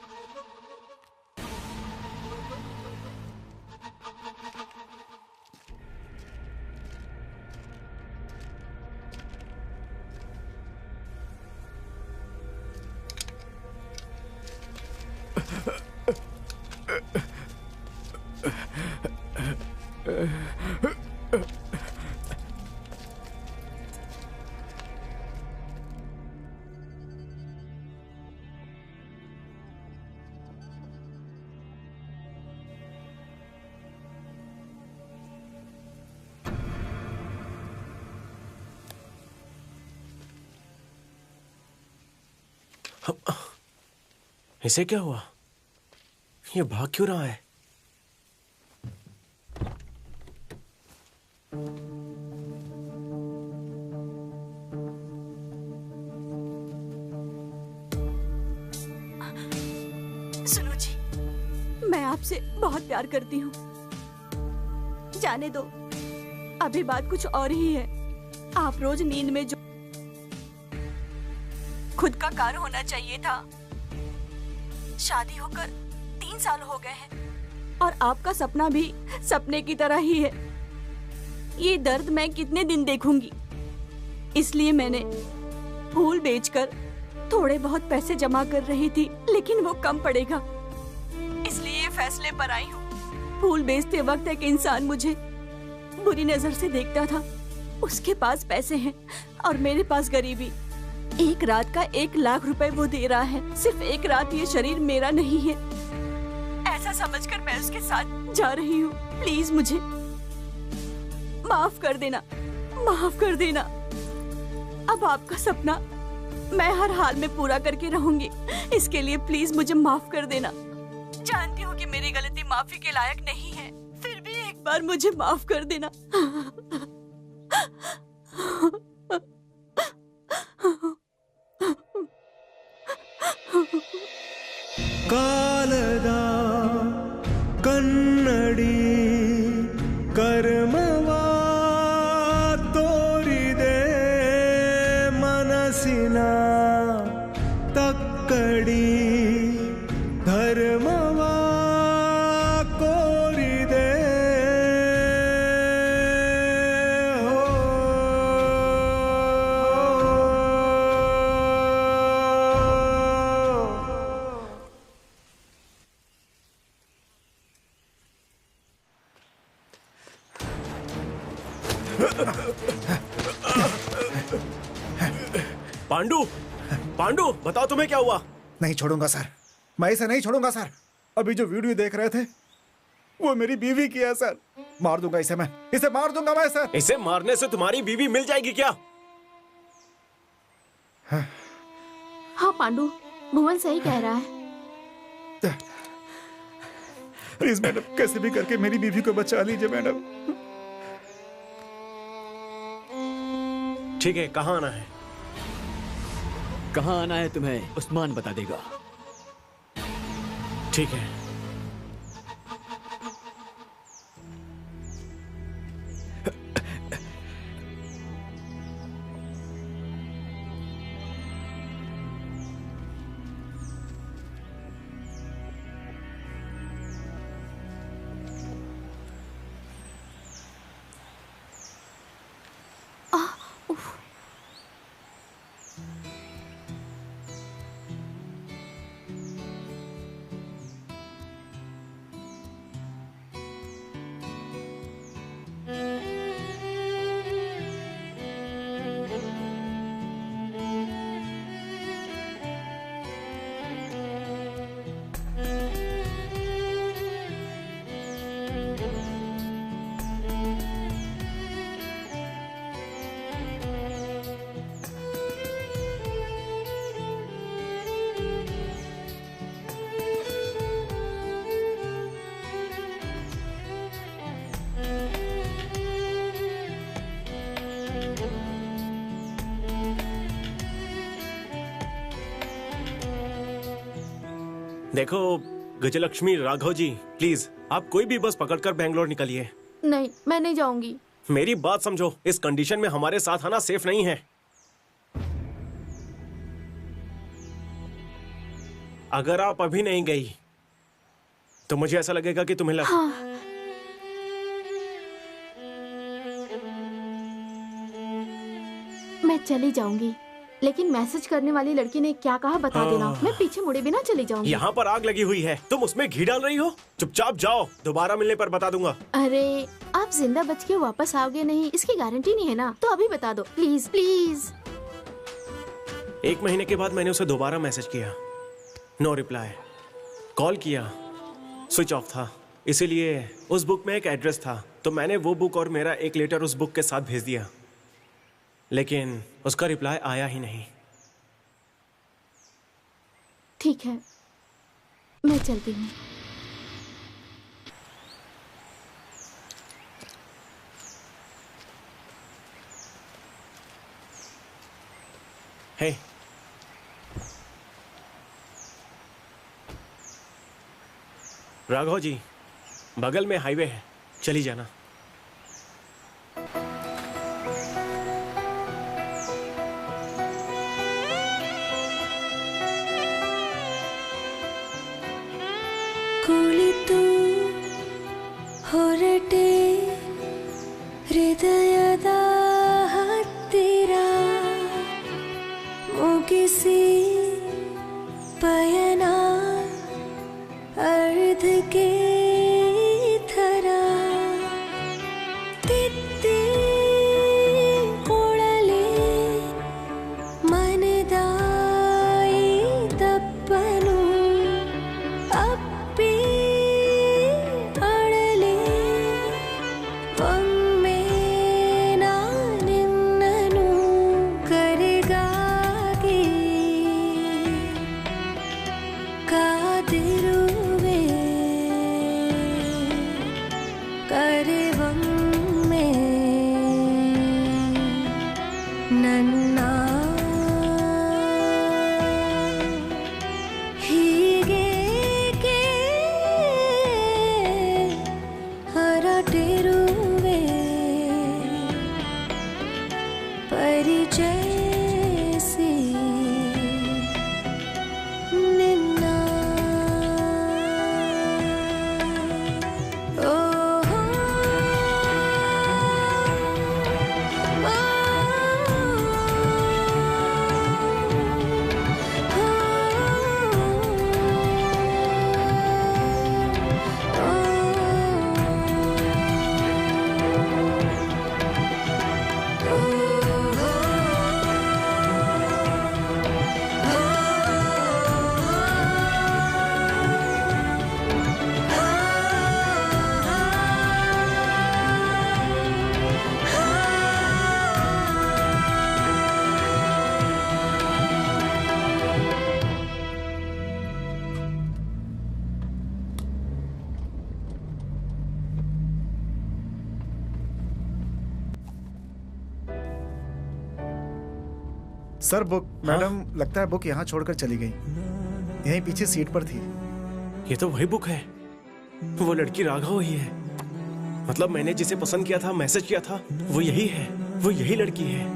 इसे क्या हुआ? ये भाग क्यों रहा है? सुनो जी, मैं आपसे बहुत प्यार करती हूँ। जाने दो, अभी बात कुछ और ही है। आप रोज नींद में जो खुद का कार होना चाहिए था। शादी होकर 3 साल हो गए हैं और आपका सपना भी सपने की तरह ही है। ये दर्द मैं कितने दिन देखूंगी? इसलिए मैंने फूल बेचकर थोड़े बहुत पैसे जमा कर रही थी, लेकिन वो कम पड़ेगा, इसलिए ये फैसले पर आई हूँ। फूल बेचते वक्त एक इंसान मुझे बुरी नजर से देखता था। उसके पास पैसे हैं और मेरे पास गरीबी। एक रात का 1 लाख रुपए वो दे रहा है। सिर्फ एक रात। ये शरीर मेरा नहीं है, ऐसा समझकर मैं उसके साथ जा रही हूँ। प्लीज मुझे माफ कर देना, माफ कर देना। अब आपका सपना मैं हर हाल में पूरा करके रहूंगी। इसके लिए प्लीज मुझे माफ कर देना। जानती हूँ कि मेरी गलती माफी के लायक नहीं है, फिर भी एक बार मुझे माफ कर देना। ಕಾಲದ ಕನ್ನಡಿ ಕರ್ಮವಾ ತೋರಿದೆ ಮನಸ್ಸಿನ ತಕ್ಕಡಿ ಧರ್ಮವಾ ಕೋರಿದೆ पांडु, पांडु, बताओ तुम्हें क्या हुआ? नहीं छोड़ूंगा सर, मैं इसे नहीं छोड़ूंगा सर। अभी जो वीडियो देख रहे थे वो मेरी बीवी की है सर। मार दूंगा इसे, मैं इसे मार दूंगा मैं सर। इसे मारने से तुम्हारी बीवी मिल जाएगी क्या? हाँ पांडु, भुवन सही कह रहा है। प्लीज मैडम, कैसे भी करके मेरी बीवी को बचा लीजिए मैडम। ठीक है, कहाँ आना है? कहाँ आना है तुम्हें उस्मान बता देगा। ठीक है। देखो गजलक्ष्मी, राघव जी, प्लीज आप कोई भी बस पकड़कर बेंगलोर निकलिए। नहीं, मैं नहीं जाऊंगी। मेरी बात समझो, इस कंडीशन में हमारे साथ आना सेफ नहीं है। अगर आप अभी नहीं गई तो मुझे ऐसा लगेगा कि तुम्हें हाँ। मैं चली जाऊंगी, लेकिन मैसेज करने वाली लड़की ने क्या कहा बता देना। मैं पीछे मुड़े बिना चली जाऊंगी। यहाँ पर आग लगी हुई है, तुम उसमें घी डाल रही हो। चुपचाप जाओ, दोबारा मिलने पर बता दूंगा। अरे आप जिंदा बच के वापस आओगे नहीं, इसकी गारंटी नहीं है ना, तो अभी बता दो प्लीज प्लीज। 1 महीने के बाद मैंने उसे दोबारा मैसेज किया, नो रिप्लाई। कॉल किया, स्विच ऑफ था। इसीलिए उस बुक में एक एड्रेस था, तो मैंने वो बुक और मेरा एक लेटर उस बुक के साथ भेज दिया, लेकिन उसका रिप्लाई आया ही नहीं। ठीक है, मैं चलती हूँ। हे, राघव जी, बगल में हाईवे है, चली जाना। ಕುಳಿತು ಹೊರಟೆ ಹೃದಯದ ಹತ್ತಿರ ಮುಗಿಸಿ ಪಯಣ ಅರ್ಧಕ್ಕೆ ಥರ ತಿತ್ತಿ ಕೊಳಲೆ ಮನದಾಯಿ ತಪ್ಪನು ಅಪ್ಪಿ ಅಳಲೆ ಒಮ್ಮೆ ನಾನಿನ್ನನು ಕರೆಗಾಗಿ ಕಾದಿರುವೆ ಕರೆವೊಮ್ಮೆ ನನ್ನ ಹೀಗೇಕೆ ಹೊರಟಿರುವೆ ಪರಿಚಯಿಸಿ ನಿನ್ನ ಓಹೋ सर बुक। मैडम लगता है बुक यहाँ छोड़कर चली गई। यहीं पीछे सीट पर थी। ये तो वही बुक है, वो लड़की राघव ही है। मतलब मैंने जिसे पसंद किया था, मैसेज किया था, वो यही है, वो यही लड़की है।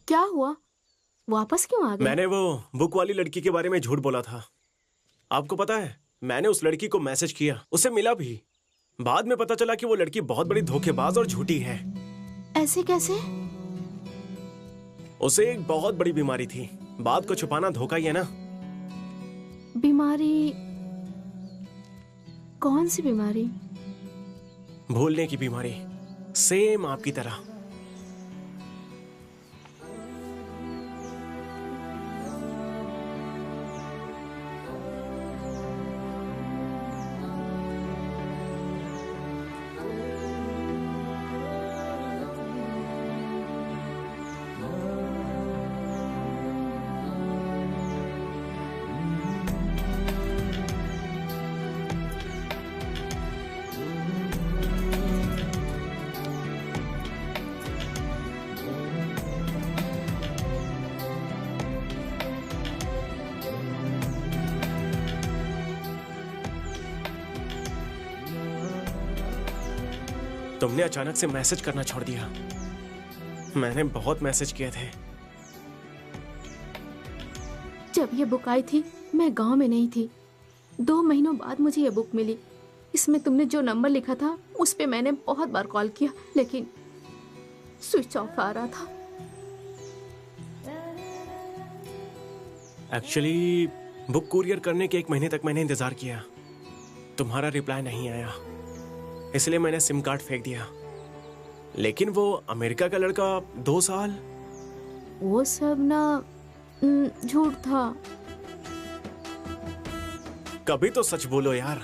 क्या हुआ? वापस क्यों आ गए? मैंने वो बुक वाली लड़की के बारे में झूठ बोला था। आपको पता है, मैंने उस लड़की को मैसेज किया, उसे मिला भी। बाद में पता चला कि वो लड़की बहुत बड़ी धोखेबाज और झूठी है। ऐसे कैसे? उसे एक बहुत बड़ी बीमारी थी। बात को छुपाना धोखा ही है ना। बीमारी? कौन सी बीमारी? भूलने की बीमारी, सेम आपकी तरह। तुमने अचानक से मैसेज करना छोड़ दिया। मैंने बहुत मैसेज किए थे। जब ये बुक आई थी मैं गांव में नहीं थी। 2 महीनों बाद मुझे ये बुक मिली। इसमें तुमने जो नंबर लिखा था उस पे मैंने बहुत बार कॉल किया, लेकिन स्विच ऑफ आ रहा था। एक्चुअली बुक कुरियर करने के 1 महीने तक मैंने इंतजार किया। तुम्हारा रिप्लाई नहीं आया, इसलिए मैंने सिम कार्ड फेंक दिया। लेकिन वो अमेरिका का लड़का 2 साल, वो सब ना झूठ था। कभी तो सच बोलो यार।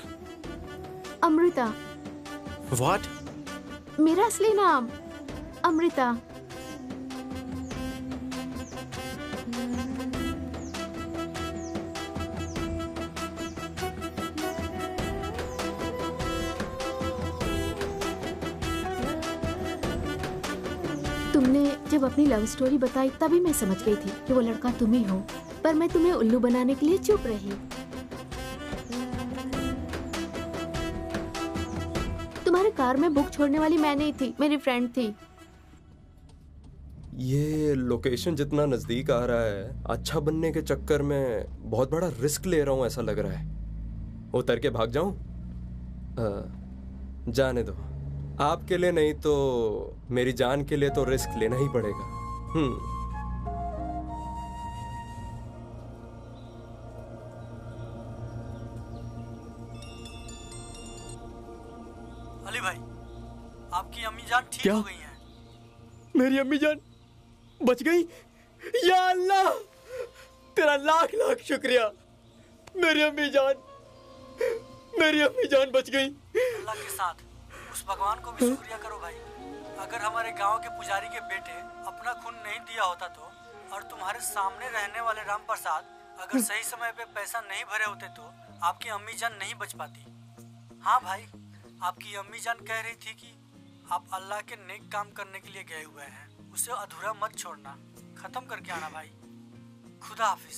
अमृता। व्हाट? मेरा असली नाम अमृता। तुमने जब अपनी लव स्टोरी बताई तभी मैं समझ गई थी कि वो लड़का तुम ही हो, पर मैं तुम्हें उल्लू बनाने के लिए चुप रही। तुम्हारे कार में बुक छोड़ने वाली मैं नहीं थी, मेरी फ्रेंड थी। ये लोकेशन जितना नजदीक आ रहा है, अच्छा बनने के चक्कर में बहुत बड़ा रिस्क ले रहा हूं ऐसा लग रहा है। उतर के भाग जाऊं? जाने दो, आपके लिए नहीं तो मेरी जान के लिए तो रिस्क लेना ही पड़ेगा। अली भाई, आपकी अम्मी जान ठीक हो गई हैं। मेरी अम्मी जान बच गई? या अल्लाह, तेरा लाख लाख शुक्रिया। मेरी अम्मी जान बच गई। अल्लाह के साथ उस भगवान को भी शुक्रिया करो भाई। अगर हमारे गांव के पुजारी के बेटे अपना खून नहीं दिया होता तो, और तुम्हारे सामने रहने वाले राम प्रसाद अगर सही समय पे पैसा नहीं भरे होते तो आपकी अम्मी जान नहीं बच पाती। हाँ भाई, आपकी अम्मी जान कह रही थी कि आप अल्लाह के नेक काम करने के लिए गए हुए हैं, उसे अधूरा मत छोड़ना, खत्म करके आना भाई। खुदा हाफिज।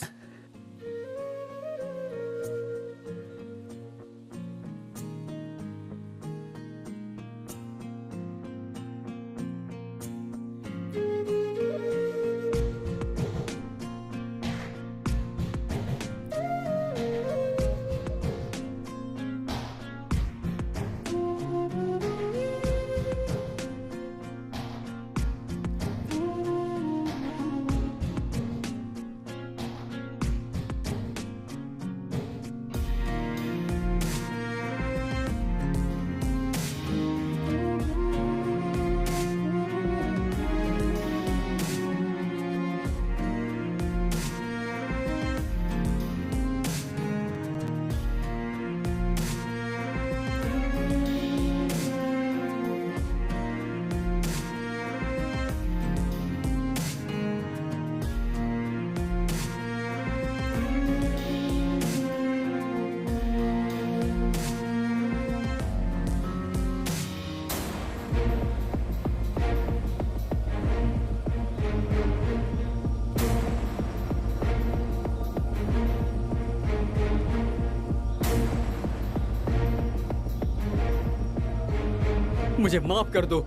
मुझे माफ कर दो।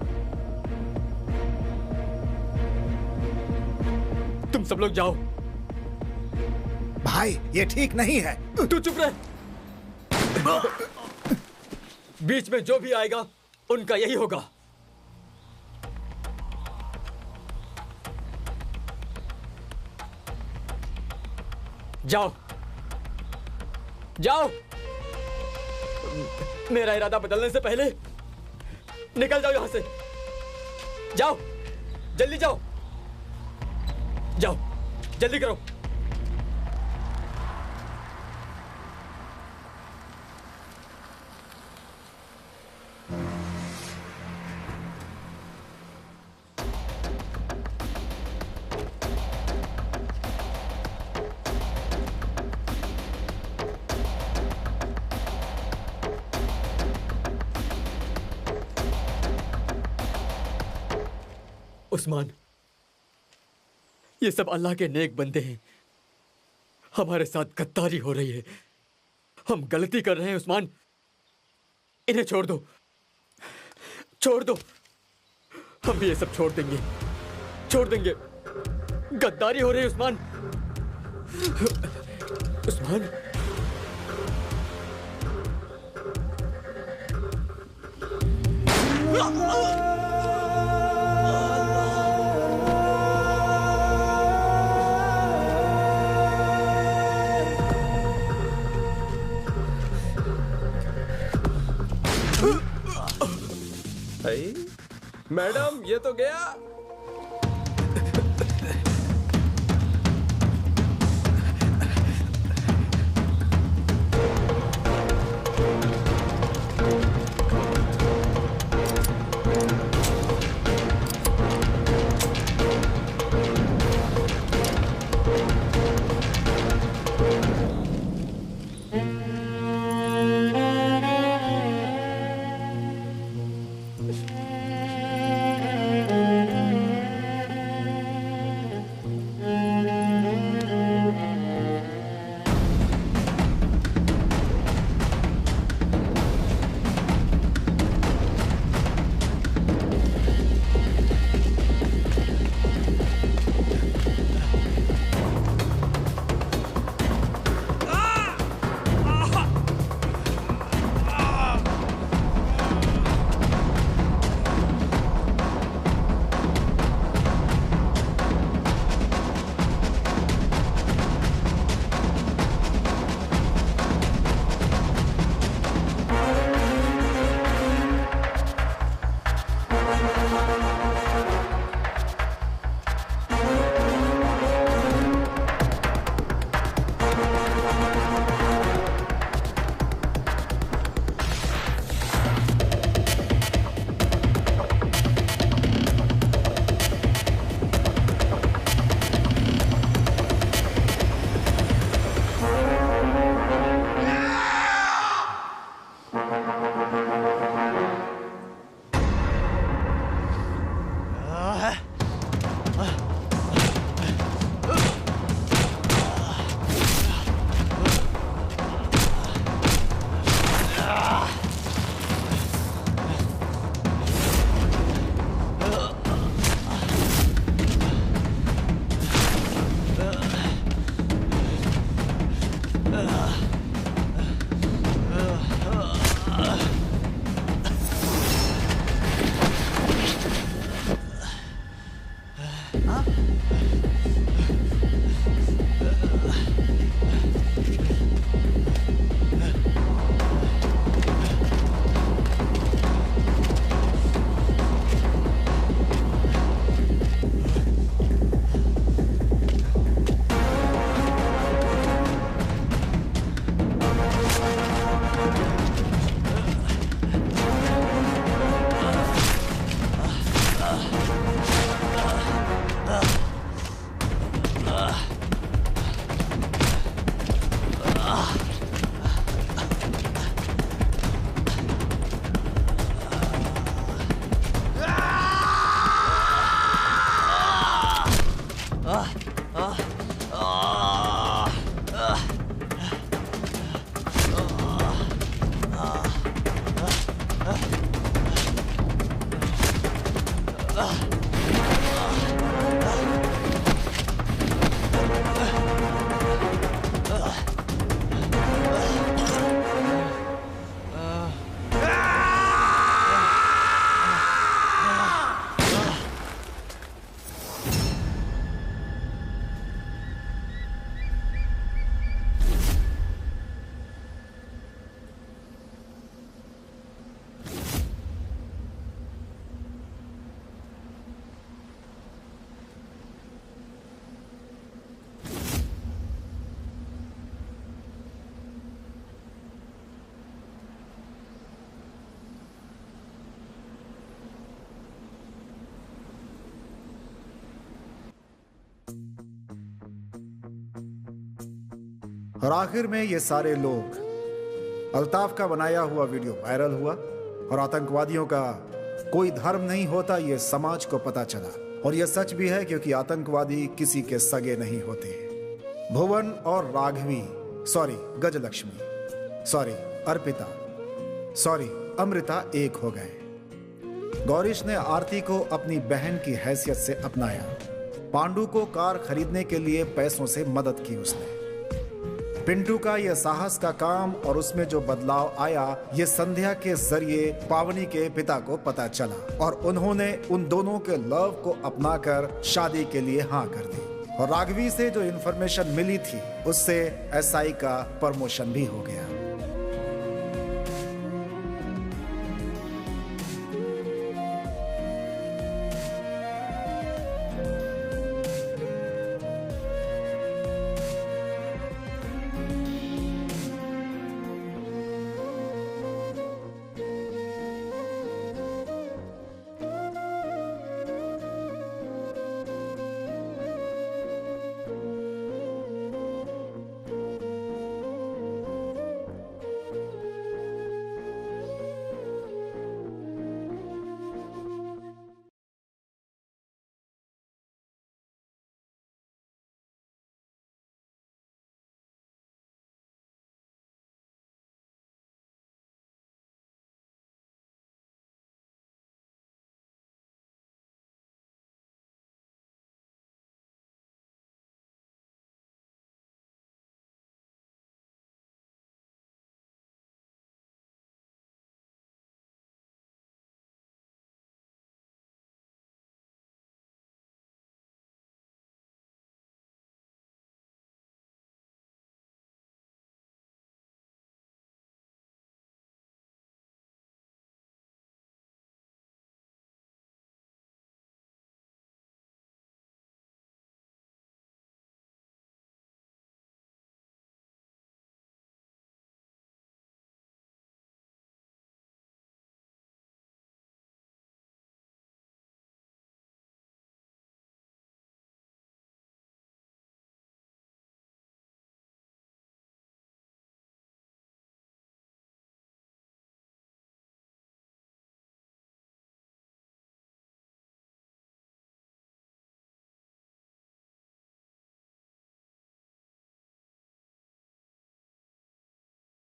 तुम सब लोग जाओ। भाई, ये ठीक नहीं है। तू चुप रह। बीच में जो भी आएगा उनका यही होगा। जाओ जाओ। मेरा इरादा बदलने से पहले निकल जाओ यहां से। जाओ, जल्दी जाओ, जाओ, जल्दी करो। उस्मान, ये सब अल्लाह के नेक बंदे हैं। हमारे साथ गद्दारी हो रही है। हम गलती कर रहे हैं उस्मान। इन्हें छोड़ दो, छोड़ दो। हम भी ये सब छोड़ देंगे, छोड़ देंगे। गद्दारी हो रही है उस्मान। उस्मान, मैडम, ये तो गया। और आखिर में ये सारे लोग, अल्ताफ का बनाया हुआ वीडियो वायरल हुआ और आतंकवादियों का कोई धर्म नहीं होता ये समाज को पता चला। और ये सच भी है क्योंकि आतंकवादी किसी के सगे नहीं होते। भुवन और Raghavi, sorry Gajalakshmi, sorry Arpita, sorry Amrita एक हो गए। गौरीश ने आरती को अपनी बहन की हैसियत से अपनाया। पांडु को कार खरीदने के लिए पैसों से मदद की उसने। पिंटू का यह साहस का काम और उसमें जो बदलाव आया ये संध्या के जरिए पावनी के पिता को पता चला और उन्होंने उन दोनों के लव को अपनाकर शादी के लिए हाँ कर दी। और राघवी से जो इन्फॉर्मेशन मिली थी उससे एसआई का प्रमोशन भी हो गया।